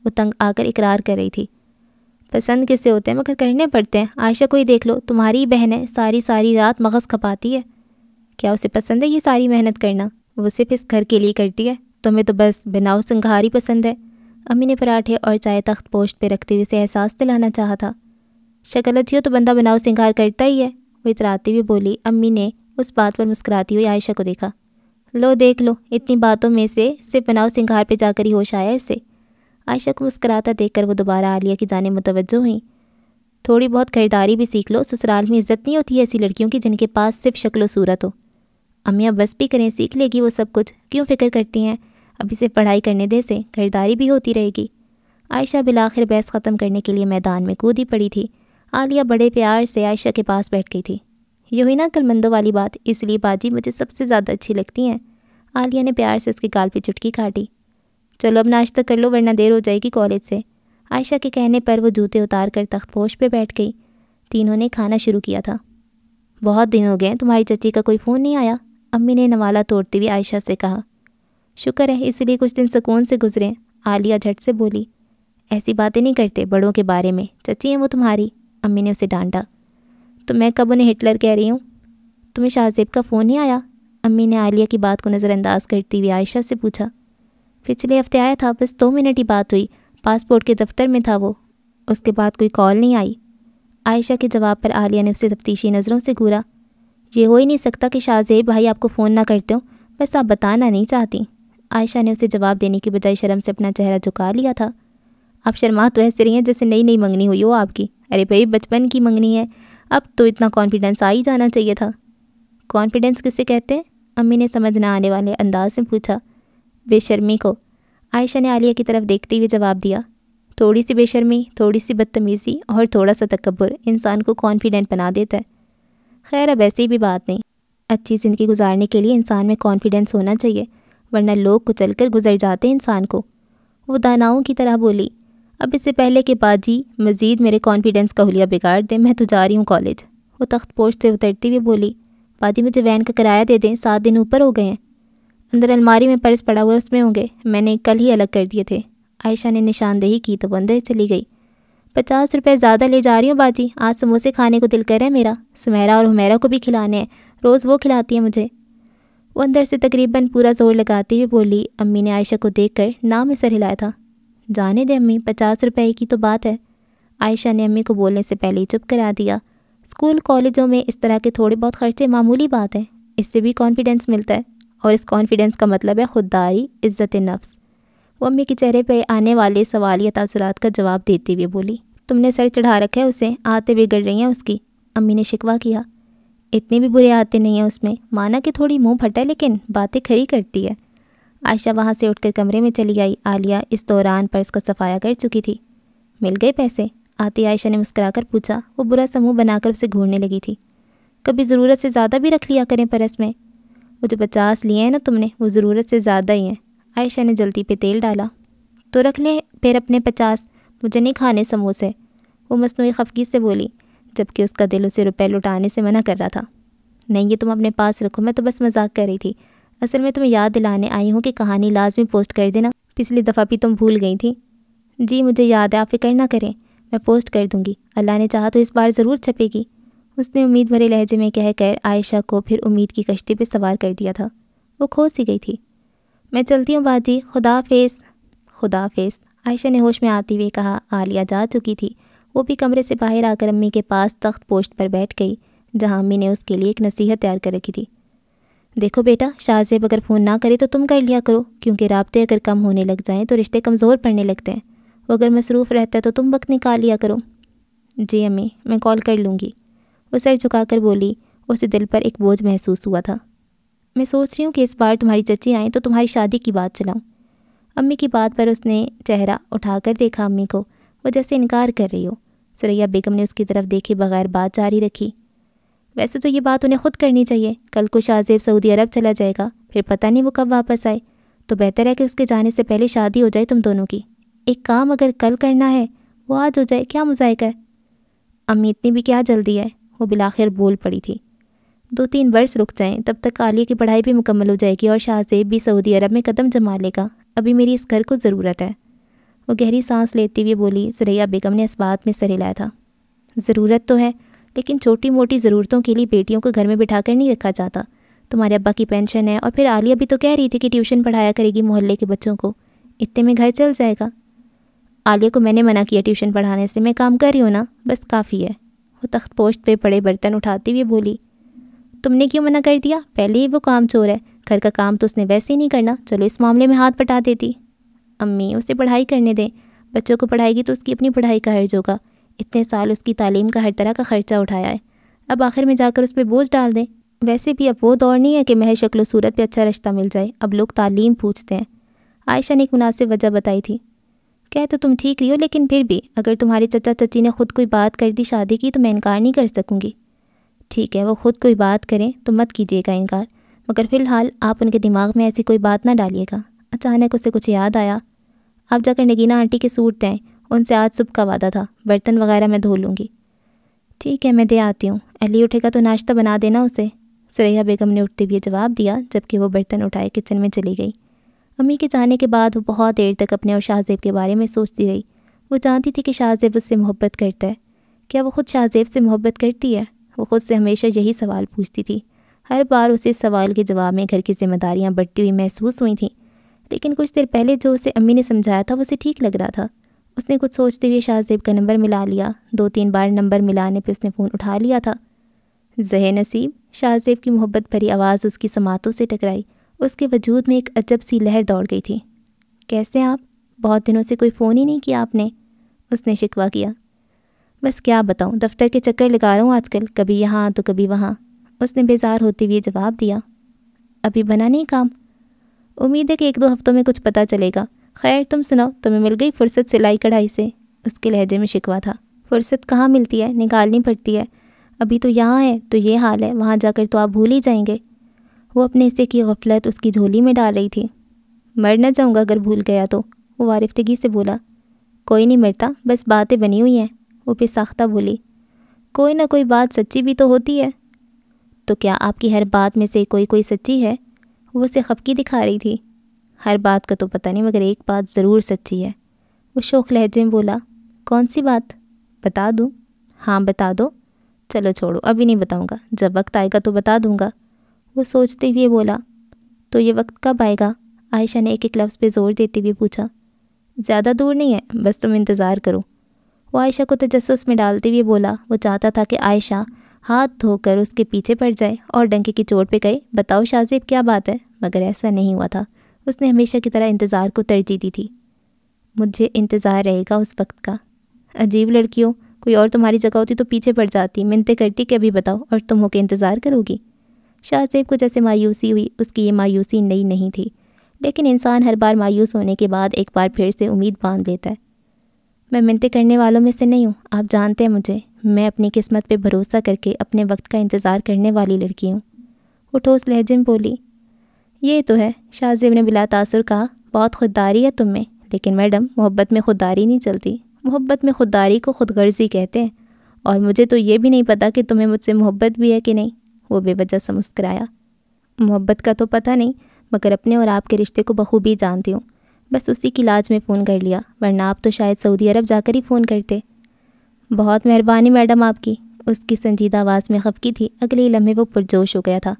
Speaker 1: وہ تنگ آ کر اقرار کر رہی تھی، پسند کسے ہوتے ہیں مگر کرنے پڑتے ہیں۔ عائشہ کو ہی دیکھ لو، تمہاری ہی بہن ہے، ساری رات مغز کھپاتی ہے۔ کیا اسے پسند ہے یہ ساری محنت کرنا؟ وہ صرف اس گھر کے لیے کرتی ہے، تمہیں تو بس بناؤ سنگھار ہی پسند ہے۔ امی نے پراٹھے اور چائے تخت پوشت پہ رکھتے ہوئے اسے احساس دلانا چاہا تھا۔ شکل اچھی ہو تو بندہ بناؤ سنگھار کرتا ہی ہے، وہ اتراتے ہوئے بولی۔ امی نے اس بات پر مسکراتی ہوئی عائشہ کو دیکھا، لو دیکھ لو، اتنی باتوں میں سے صرف بناؤ سنگھار پہ جا کر ہی ہوش آیا اسے۔ عائشہ کو مسکراتا دیکھ کر وہ دوبارہ عالیہ کی جانب متوجہ ہوئیں۔ تھوڑی بہت خریداری بھی سیکھ لو، سسرال میں عزت نہیں ہوتی ہے ایسی لڑکیوں کی جن کے پاس صرف شکل و صورت ہو۔ امیاں بس بھی کریں، سیکھ لے گی وہ سب کچھ، کیوں فکر کرتی ہیں؟ ابھی سے پڑھائی کرنے دے سے، خریداری بھی ہوتی رہے گی۔ عائشہ بالآخر بحث ختم کرنے کے لیے میدان میں کودی پڑی تھی۔ عالیہ بڑے پیار سے عائشہ کے پاس بیٹھ گئی تھی۔ یہ ہوئی نا عقل مندوں والی بات، اس لیے باجی مجھے سب سے زیادہ اچھی لگتی ہیں۔ عالیہ نے پیار سے اس کے گال پہ چٹکی کاٹی۔ چلو اب ناشتہ کر لو ورنہ دیر ہو جائے گی کالج سے۔ عائشہ کے کہنے پر وہ جوتے اتار کر تخت پوش پہ بیٹھ گئی۔ تینوں نے کھانا شروع کیا تھا۔ بہت دن ہو گئے، تمہاری چچی کا کوئی فون نہیں آیا؟ امی نے نوالا توڑتے ہوئے عائشہ سے کہا۔ شکر ہے، اس لیے کچھ دن سکون سے گزرے، عالیہ جھٹ سے بولی۔ ایسی باتیں نہیں کرتے بڑوں کے بارے میں، چچی ہیں وہ تمہاری، امی نے اسے ڈانٹا۔ تو میں کب انہیں ہٹلر کہہ رہی ہوں؟ تمہیں شاہ زیب کا فون نہیں آیا؟ امی نے عالیہ کی بات کو نظر انداز کرتی ہوئے عائشہ سے پوچھا۔ پچھلے ہفتے آیا تھا، بس 2 منٹ ہی بات ہوئی، پاسپورٹ کے دفتر میں تھا وہ، اس کے بعد کوئی کال نہیں آئی۔ عائشہ کے جواب پر عالیہ نے اسے تفتیشی نظروں سے گھورا۔ یہ ہو ہی نہیں سکتا کہ شاہ زیب بھائی آپ کو فون نہ کرتے ہوں، بس آپ بتانا نہیں چاہتی۔ عائشہ نے اسے جواب دینے کی بجائے شرم سے اپنا چہرہ جھکا لیا تھا۔ آپ شرما تو ایسے رہی ہیں جیسے نئی منگنی ہوئی ہو آپ کی۔ ارے بھائی بچپن کی منگنی ہے، اب تو اتنا کانفیڈنس آ ہی جانا چاہیے تھا۔ کانفیڈنس کسے کہتے ہیں؟ امی نے سمجھ نہ آنے والے انداز میں پوچھا۔ بے شرمی کو، عائشہ نے عالیہ کی طرف دیکھتے ہوئے جواب دیا۔ تھوڑی سی بے شرمی، تھوڑی سی بدتمیزی اور تھوڑا سا تکبر انسان کو کانفیڈنٹ بنا دیتا ہے۔ خیر اب ایسی بھی بات نہیں، اچھی زندگی گزارنے کے لیے انسان میں کانفیڈنس ہونا چاہیے، ورنہ لوگ کچل کر گزر جاتے ہیں انسان کو۔ وہ داناؤں کی طرح بولی۔ اب اس سے پہلے کہ باجی مزید میرے کانفیڈنس کا حلیہ بگاڑ دیں، میں تو جا رہی ہوں کالج۔ وہ تخت پوش سے اترتی ہوئی بولی۔ باجی مجھے وین کا کرایہ دے دیں، 7 دن اوپر ہو گئے ہیں۔ اندر الماری میں پرس پڑا ہوا ہے، اس میں ہوں گے، میں نے کل ہی الگ کر دیے تھے۔ عائشہ نے نشاندہی کی تو وہ اندر چلی گئی۔ 50 روپے زیادہ لے جا رہی ہوں باجی، آج سموسے کھانے کو دل کر ہے میرا، سمیرا اور حمیرا کو بھی کھلانے ہیں، روز وہ کھلاتی ہیں مجھے۔ وہ اندر سے تقریباً پورا زور لگاتی ہوئی بولی۔ امی نے عائشہ کو دیکھ کر نام میں سر ہلایا تھا۔ جانے دے امی، 50 روپے کی تو بات ہے۔ عائشہ نے امی کو بولنے سے پہلے ہی چپ کرا دیا۔ اسکول کالجوں میں اس طرح کے تھوڑے بہت خرچے معمولی بات ہیں، اس سے بھی کانفیڈنس ملتا ہے، اور اس کانفیڈنس کا مطلب ہے خودداری، عزت نفس۔ وہ امی کے چہرے پہ آنے والے سوالیہ تاثرات کا جواب دیتے ہوئے بولی۔ تم نے سر چڑھا رکھا ہے اسے، آتے بگڑ رہی ہیں اس کی، امی نے شکوہ کیا۔ اتنی بھی برے آتے نہیں ہیں اس میں، مانا کہ تھوڑی منہ پھٹا ہے لیکن باتیں کھری کرتی ہے۔ عائشہ وہاں سے اٹھ کر کمرے میں چلی آئی۔ عالیہ اس دوران پرس کا صفایا کر چکی تھی۔ مل گئے پیسے؟ آتی عائشہ نے مسکرا کر پوچھا۔ وہ برا سا منہ بنا کر اسے گھورنے لگی تھی۔ کبھی ضرورت سے زیادہ بھی رکھ لیا کریں پرس میں، وہ جو 50 لیے ہیں نا تم نے، وہ ضرورت سے زیادہ ہی ہیں۔ عائشہ نے جلدی پہ تیل ڈالا۔ تو رکھ لیں پھر اپنے 50، مجھے نہیں کھانے سموسے، وہ مصنوعی خفگی سے بولی، جبکہ اس کا دل اسے روپے لٹانے سے منع کر رہا تھا۔ نہیں یہ تم اپنے پاس رکھو، میں تو بس مذاق کر رہی تھی، اصل میں تمہیں یاد دلانے آئی ہوں کہ کہانی لازمی پوسٹ کر دینا، پچھلی دفعہ بھی تم بھول گئی تھی۔ جی مجھے یاد ہے، آپ فکر نہ کریں، میں پوسٹ کر دوں گی، اللہ نے چاہا تو اس بار ضرور چھپے گی، اس نے امید بھرے لہجے میں کہہ کر عائشہ کو پھر امید کی کشتی پہ سوار کر دیا تھا۔ وہ کھو سی گئی تھی۔ میں چلتی ہوں باجی، خدا حافظ۔ خدا حافظ، عائشہ نے ہوش میں آتے ہوئے کہا۔ عالیہ جا چکی تھی۔ وہ بھی کمرے سے باہر آ کر امی کے پاس تخت پوشت پر بیٹھ گئی جہاں امی نے اس کے لیے ایک نصیحت تیار کر رکھی تھی۔ دیکھو بیٹا، شاہ زیب اگر فون نہ کرے تو تم کر لیا کرو، کیونکہ رابطے اگر کم ہونے لگ جائیں تو رشتے کمزور پڑنے لگتے ہیں۔ وہ اگر مصروف رہتا ہے تو تم وقت نکال لیا کرو۔ جی امی، میں کال کر لوں گی، وہ سر جھکا کر بولی۔ اسے دل پر ایک بوجھ محسوس ہوا تھا۔ میں سوچ رہی ہوں کہ اس بار تمہاری چچی آئیں تو تمہاری شادی کی بات چلاؤں۔ امی کی بات پر اس نے چہرہ اٹھا کر دیکھا امی کو، وہ جیسے انکار کر رہی ہو۔ ثریا بیگم نے اس کی طرف دیکھے بغیر بات جاری رکھی۔ ویسے تو یہ بات انہیں خود کرنی چاہیے، کل کو شاہ زیب سعودی عرب چلا جائے گا، پھر پتہ نہیں وہ کب واپس آئے، تو بہتر ہے کہ اس کے جانے سے پہلے شادی ہو جائے تم دونوں کی۔ ایک کام اگر کل کرنا ہے وہ آج ہو جائے، کیا مذائقہ ہے؟ امی اتنی بھی کیا جلدی ہے، وہ بالآخر بول پڑی تھی۔ 2-3 برس رک جائیں، تب تک عالیہ کی پڑھائی بھی مکمل ہو جائے گی اور شاہ زیب بھی سعودی عرب میں قدم جما لے گا۔ ابھی میری اس گھر کو ضرورت ہے، وہ گہری سانس لیتے ہوئے بولی۔ ثریا بیگم نے اس بات میں سر ہلایا تھا۔ ضرورت تو ہے، لیکن چھوٹی موٹی ضرورتوں کے لیے بیٹیوں کو گھر میں بٹھا کر نہیں رکھا جاتا۔ تمہارے ابا کی پینشن ہے، اور پھر عالیہ بھی تو کہہ رہی تھی کہ ٹیوشن پڑھایا کرے گی محلے کے بچوں کو، اتنے میں گھر چل جائے گا۔ عالیہ کو میں نے منع کیا ٹیوشن پڑھانے سے، میں کام کر رہی ہوں نا، بس کافی ہے، وہ تخت پوشت پہ پڑے برتن اٹھاتی ہوئے بولی۔ تم نے کیوں منع کر دیا؟ پہلے ہی وہ کام چور ہے، گھر کا کام تو اس نے ویسے ہی نہیں کرنا، چلو اس معاملے میں ہاتھ پٹا دیتی۔ امی، اسے پڑھائی کرنے دیں، بچوں کو پڑھائے گی تو اس کی اپنی پڑھائی کا حرج ہوگا، اتنے سال اس کی تعلیم کا ہر طرح کا خرچہ اٹھایا ہے، اب آخر میں جا کر اس پہ بوجھ ڈال دیں۔ ویسے بھی اب وہ دور نہیں ہے کہ محض شکل و صورت پہ اچھا رشتہ مل جائے، اب لوگ تعلیم پوچھتے ہیں۔ عائشہ نے ایک مناسب وجہ بتائی تھی۔ کہہ تو تم ٹھیک رہی ہو، لیکن پھر بھی اگر تمہارے چچا چچی نے خود کوئی بات کر دی شادی کی تو میں انکار نہیں کر سکوں گی۔ ٹھیک ہے، وہ خود کوئی بات کریں تو مت کیجیے گا انکار، مگر فی الحال آپ ان کے دماغ میں ایسی کوئی بات نہ ڈالیے گا۔ اچانک اسے کچھ یاد آیا۔ آپ جا کر نگینہ آنٹی کے سوٹ دیں، ان سے آج صبح کا وعدہ تھا، برتن وغیرہ میں دھو لوں گی۔ ٹھیک ہے، میں دے آتی ہوں، علی اٹھے گا تو ناشتہ بنا دینا اسے، ثریا بیگم نے اٹھتے ہوئے جواب دیا، جبکہ وہ برتن اٹھائے کچن میں چلی گئی۔ امی کے جانے کے بعد وہ بہت دیر تک اپنے اور شاہ زیب کے بارے میں سوچتی رہی۔ وہ جانتی تھی کہ شاہ زیب اس سے محبت کرتا ہے۔ کیا وہ خود شاہ زیب سے محبت کرتی ہے؟ وہ خود سے ہمیشہ یہی سوال پوچھتی تھی۔ ہر بار اسے اس سوال کے جواب میں گھر کی ذمہ داریاں بڑھتی ہوئی محسوس ہوئی تھیں، لیکن کچھ دیر پہلے جو اسے امی نے سمجھایا تھا وہ اسے ٹھیک لگ رہا تھا۔ اس نے کچھ سوچتے ہوئے شاہ زیب کا نمبر ملا لیا۔ 2-3 بار نمبر ملانے پہ اس نے فون اٹھا لیا تھا۔ زہ نصیب، شاہ زیب کی محبت بھری آواز اس کی سماعتوں سے ٹکرائی۔ اس کے وجود میں ایک عجب سی لہر دوڑ گئی تھی۔ کیسے آپ؟ بہت دنوں سے کوئی فون ہی نہیں کیا آپ نے، اس نے شکوہ کیا۔ بس کیا بتاؤں، دفتر کے چکر لگا رہا ہوں آج کل، کبھی یہاں تو کبھی وہاں، اس نے بیزار ہوتے ہوئے جواب دیا۔ ابھی بنا نہیں کام؟ امید ہے کہ 1-2 ہفتوں میں کچھ پتہ چلے گا۔ خیر تم سناؤ، تمہیں مل گئی فرصت سلائی کڑھائی سے؟ اس کے لہجے میں شکوہ تھا۔ فرصت کہاں ملتی ہے، نکالنی پڑتی ہے، ابھی تو یہاں ہے تو یہ حال ہے، وہاں جا کر تو آپ بھول ہی جائیں گے۔ وہ اپنے حصے کی غفلت اس کی جھولی میں ڈال رہی تھی۔ مر نہ جاؤں گا اگر بھول گیا تو، وہ وارفتگی سے بولا۔ کوئی نہیں مرتا، بس باتیں بنی ہوئی ہیں، وہ بے ساختہ بولی۔ کوئی نہ کوئی بات سچی بھی تو ہوتی ہے۔ تو کیا آپ کی ہر بات میں سے کوئی سچی ہے؟ وہ اسے خفگی دکھا رہی تھی۔ ہر بات کا تو پتہ نہیں، مگر ایک بات ضرور سچی ہے، وہ شوخ لہجے میں بولا۔ کون سی بات؟ بتا دوں؟ ہاں بتا دو۔ چلو چھوڑو، ابھی نہیں بتاؤں گا، جب وقت آئے گا تو بتا دوں گا، وہ سوچتے ہوئے بولا۔ تو یہ وقت کب آئے گا؟ عائشہ نے ایک لفظ پہ زور دیتے ہوئے پوچھا۔ زیادہ دور نہیں ہے، بس تم انتظار کرو، وہ عائشہ کو تجسس میں ڈالتے ہوئے بولا۔ وہ چاہتا تھا کہ عائشہ ہاتھ دھو کر اس کے پیچھے پڑ جائے اور ڈنکے کی چوٹ پہ کہے، بتاؤ شاہ زیب کیا بات ہے، مگر ایسا نہیں ہوا تھا۔ اس نے ہمیشہ کی طرح انتظار کو ترجیح دی تھی۔ مجھے انتظار رہے گا اس وقت کا۔ عجیب لڑکی ہو، کوئی اور تمہاری جگہ ہوتی تو پیچھے پڑ جاتی، منتیں کرتی کہ ابھی بتاؤ، اور تم ہو کے انتظار کرو گی۔ شاہ زیب کو جیسے مایوسی ہوئی، اس کی یہ مایوسی نئی نہیں تھی، لیکن انسان ہر بار مایوس ہونے کے بعد ایک بار پھر سے امید باندھ لیتا ہے۔ میں منتیں کرنے والوں میں سے نہیں ہوں، آپ جانتے ہیں مجھے، میں اپنی قسمت پہ بھروسہ کر کے اپنے وقت کا انتظار کرنے والی لڑکی ہوں، وہ ٹھوس لہجے میں بولی۔ یہ تو ہے، شاہ زیب نے بلا تاثر کہا، بہت خودداری ہے تم میں، لیکن میڈم محبت میں خودداری نہیں چلتی، محبت میں خودداری کو خود غرضی کہتے ہیں، اور مجھے تو یہ بھی نہیں پتہ کہ تمہیں مجھ سے محبت بھی ہے کہ نہیں، وہ بے وجہ سا مسکرایا۔ محبت کا تو پتہ نہیں، مگر اپنے اور آپ کے رشتے کو بخوبی جانتی ہوں، بس اسی کی لاج میں فون کر لیا، ورنہ آپ تو شاید سعودی عرب جا کر ہی فون کرتے۔ بہت مہربانی میڈم آپ کی، اس کی سنجیدہ آواز میں خفگی تھی۔ اگلے لمحے وہ پرجوش ہو گیا تھا۔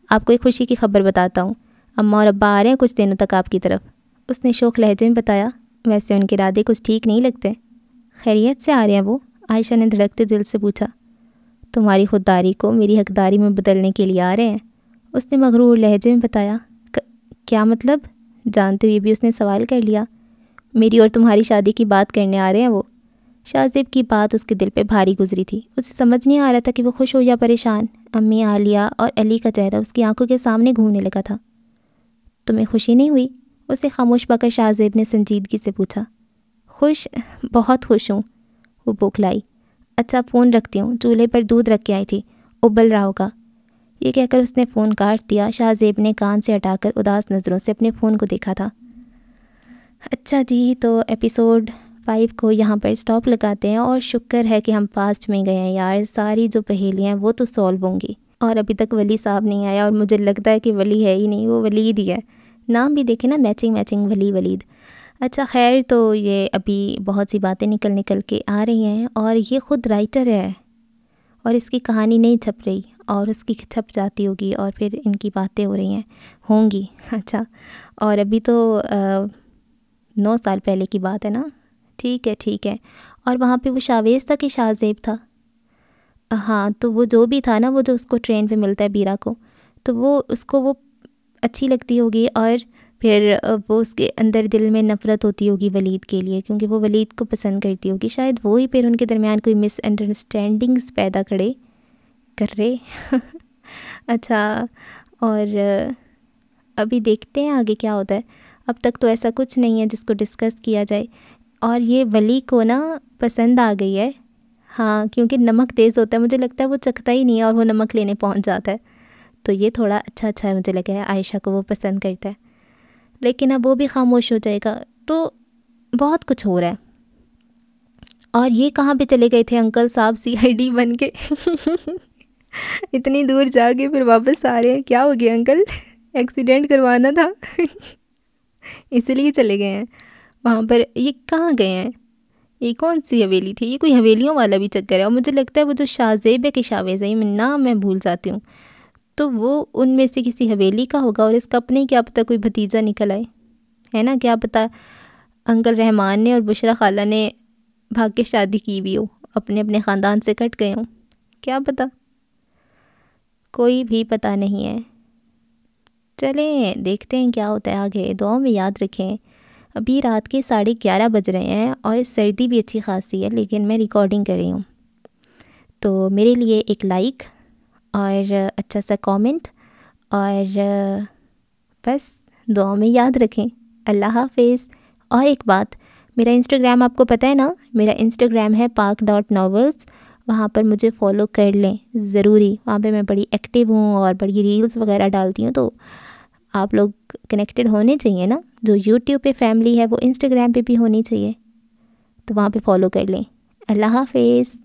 Speaker 1: آپ کو ایک خوشی کی خبر بتاتا ہوں، اماں اور ابا آ رہے ہیں کچھ دنوں تک آپ کی طرف، اس نے شوخ لہجے میں بتایا۔ ویسے ان کے ارادے کچھ ٹھیک نہیں لگتے۔ خیریت سے آ رہے ہیں وہ؟ عائشہ نے دھڑکتے دل سے پوچھا۔ تمہاری خودداری کو میری حقداری میں بدلنے کے لیے آ رہے ہیں، اس نے مغرور لہجے میں بتایا۔ کیا مطلب؟ جانتے ہوئے بھی اس نے سوال کر لیا۔ میری اور تمہاری شادی کی بات کرنے آ رہے ہیں وہ۔ شاہ زیب کی بات اس کے دل پہ بھاری گزری تھی، اسے سمجھ نہیں آ رہا تھا کہ وہ خوش ہو یا پریشان۔ امی عالیہ اور علی کا چہرہ اس کی آنکھوں کے سامنے گھومنے لگا تھا۔ تمہیں خوشی نہیں ہوئی؟ اسے خاموش پا کر شاہ زیب نے سنجیدگی سے پوچھا۔ خوش؟ بہت خوش ہوں، وہ بوکھلائی۔ اچھا فون رکھتی ہوں، چولہے پر دودھ رکھ کے آئی تھی، ابل رہا ہوگا۔ یہ کہہ کر اس نے فون کاٹ دیا۔ شاہ زیب نے کان سے ہٹا کر اداس نظروں سے اپنے فون کو دیکھا تھا۔ اچھا جی، تو ایپیسوڈ 5 کو یہاں پر سٹاپ لگاتے ہیں، اور شکر ہے کہ ہم پاسٹ میں گئے ہیں یار، ساری جو پہیلیاں ہیں وہ تو سولو ہوں گی، اور ابھی تک ولی صاحب نہیں آیا، اور مجھے لگتا ہے کہ ولی ہے ہی نہیں، وہ ولید ہی ہے۔ نام بھی دیکھیں نا، میچنگ ولی ولید۔ اچھا خیر، تو یہ ابھی بہت سی باتیں نکل کے آ رہی ہیں، اور یہ خود رائٹر ہے، اور اس کی کہانی نہیں چھپ رہی، اور اس کی چھپ جاتی ہوگی، اور پھر ان کی باتیں ہو رہی ہیں ہوں گی۔ اچھا، اور ابھی تو 9 سال پہلے کی بات ہے نا؟ ٹھیک ہے۔ اور وہاں پہ وہ شاویز تھا کہ شاہ زیب تھا؟ ہاں، تو وہ جو بھی تھا نا، وہ جو اس کو ٹرین پہ ملتا ہے بیرا کو، تو وہ اس کو وہ اچھی لگتی ہوگی، اور پھر وہ اس کے اندر دل میں نفرت ہوتی ہوگی ولید کے لیے، کیونکہ وہ ولید کو پسند کرتی ہوگی، شاید وہی پھر ان کے درمیان کوئی مس انڈرسٹینڈنگز پیدا کر رہے۔ اچھا، اور ابھی دیکھتے ہیں آگے کیا ہوتا ہے۔ اب تک تو ایسا کچھ نہیں ہے جس کو ڈسکس کیا جائے، اور یہ ولی کو نا پسند آ گئی ہے، ہاں، کیونکہ نمک تیز ہوتا ہے، مجھے لگتا ہے وہ چکھتا ہی نہیں ہے اور وہ نمک لینے پہنچ جاتا ہے، تو یہ تھوڑا اچھا ہے، مجھے لگا ہے عائشہ کو وہ پسند کرتا ہے، لیکن اب وہ بھی خاموش ہو جائے گا، تو بہت کچھ ہو رہا ہے۔ اور یہ کہاں پہ چلے گئے تھے انکل صاحب CID بن کے؟ اتنی دور جا کے پھر واپس آ رہے ہیں، کیا ہو گیا انکل؟ ایکسیڈنٹ کروانا تھا؟ اس لیے چلے گئے ہیں وہاں پر؟ یہ کہاں گئے ہیں؟ یہ کون سی حویلی تھی؟ یہ کوئی حویلیوں والا بھی چکر ہے، اور مجھے لگتا ہے وہ جو شاہ زیب ہے کہ شاویز ہے، نام میں بھول جاتی ہوں، تو وہ ان میں سے کسی حویلی کا ہوگا، اور اس کا اپنے کیا پتہ کوئی بھتیجا نکل آئے، ہے نا؟ کیا پتہ انکل رحمان نے اور بشرا خالہ نے بھاگ کے شادی کی بھی ہو، اپنے خاندان سے کٹ گئے ہوں، کیا پتہ، کوئی بھی پتہ نہیں ہے۔ چلیں دیکھتے ہیں کیا ہوتا ہے آگے، دعاؤں میں یاد رکھیں۔ ابھی رات کے 11:30 بج رہے ہیں، اور سردی بھی اچھی خاصی ہے، لیکن میں ریکارڈنگ کر رہی ہوں، تو میرے لیے ایک لائک اور اچھا سا کامنٹ، اور بس دعاؤں میں یاد رکھیں۔ اللہ حافظ۔ اور ایک بات، میرا انسٹاگرام آپ کو پتہ ہے نا، میرا انسٹاگرام ہے pak.novels، وہاں پر مجھے فالو کر لیں ضروری، وہاں پہ میں بڑی ایکٹیو ہوں اور بڑی ریلز وغیرہ ڈالتی ہوں، تو آپ لوگ کنیکٹڈ ہونے چاہیے نا، جو یوٹیوب پہ فیملی ہے وہ انسٹاگرام پہ بھی ہونی چاہیے، تو وہاں پہ فالو کر لیں۔ اللہ حافظ۔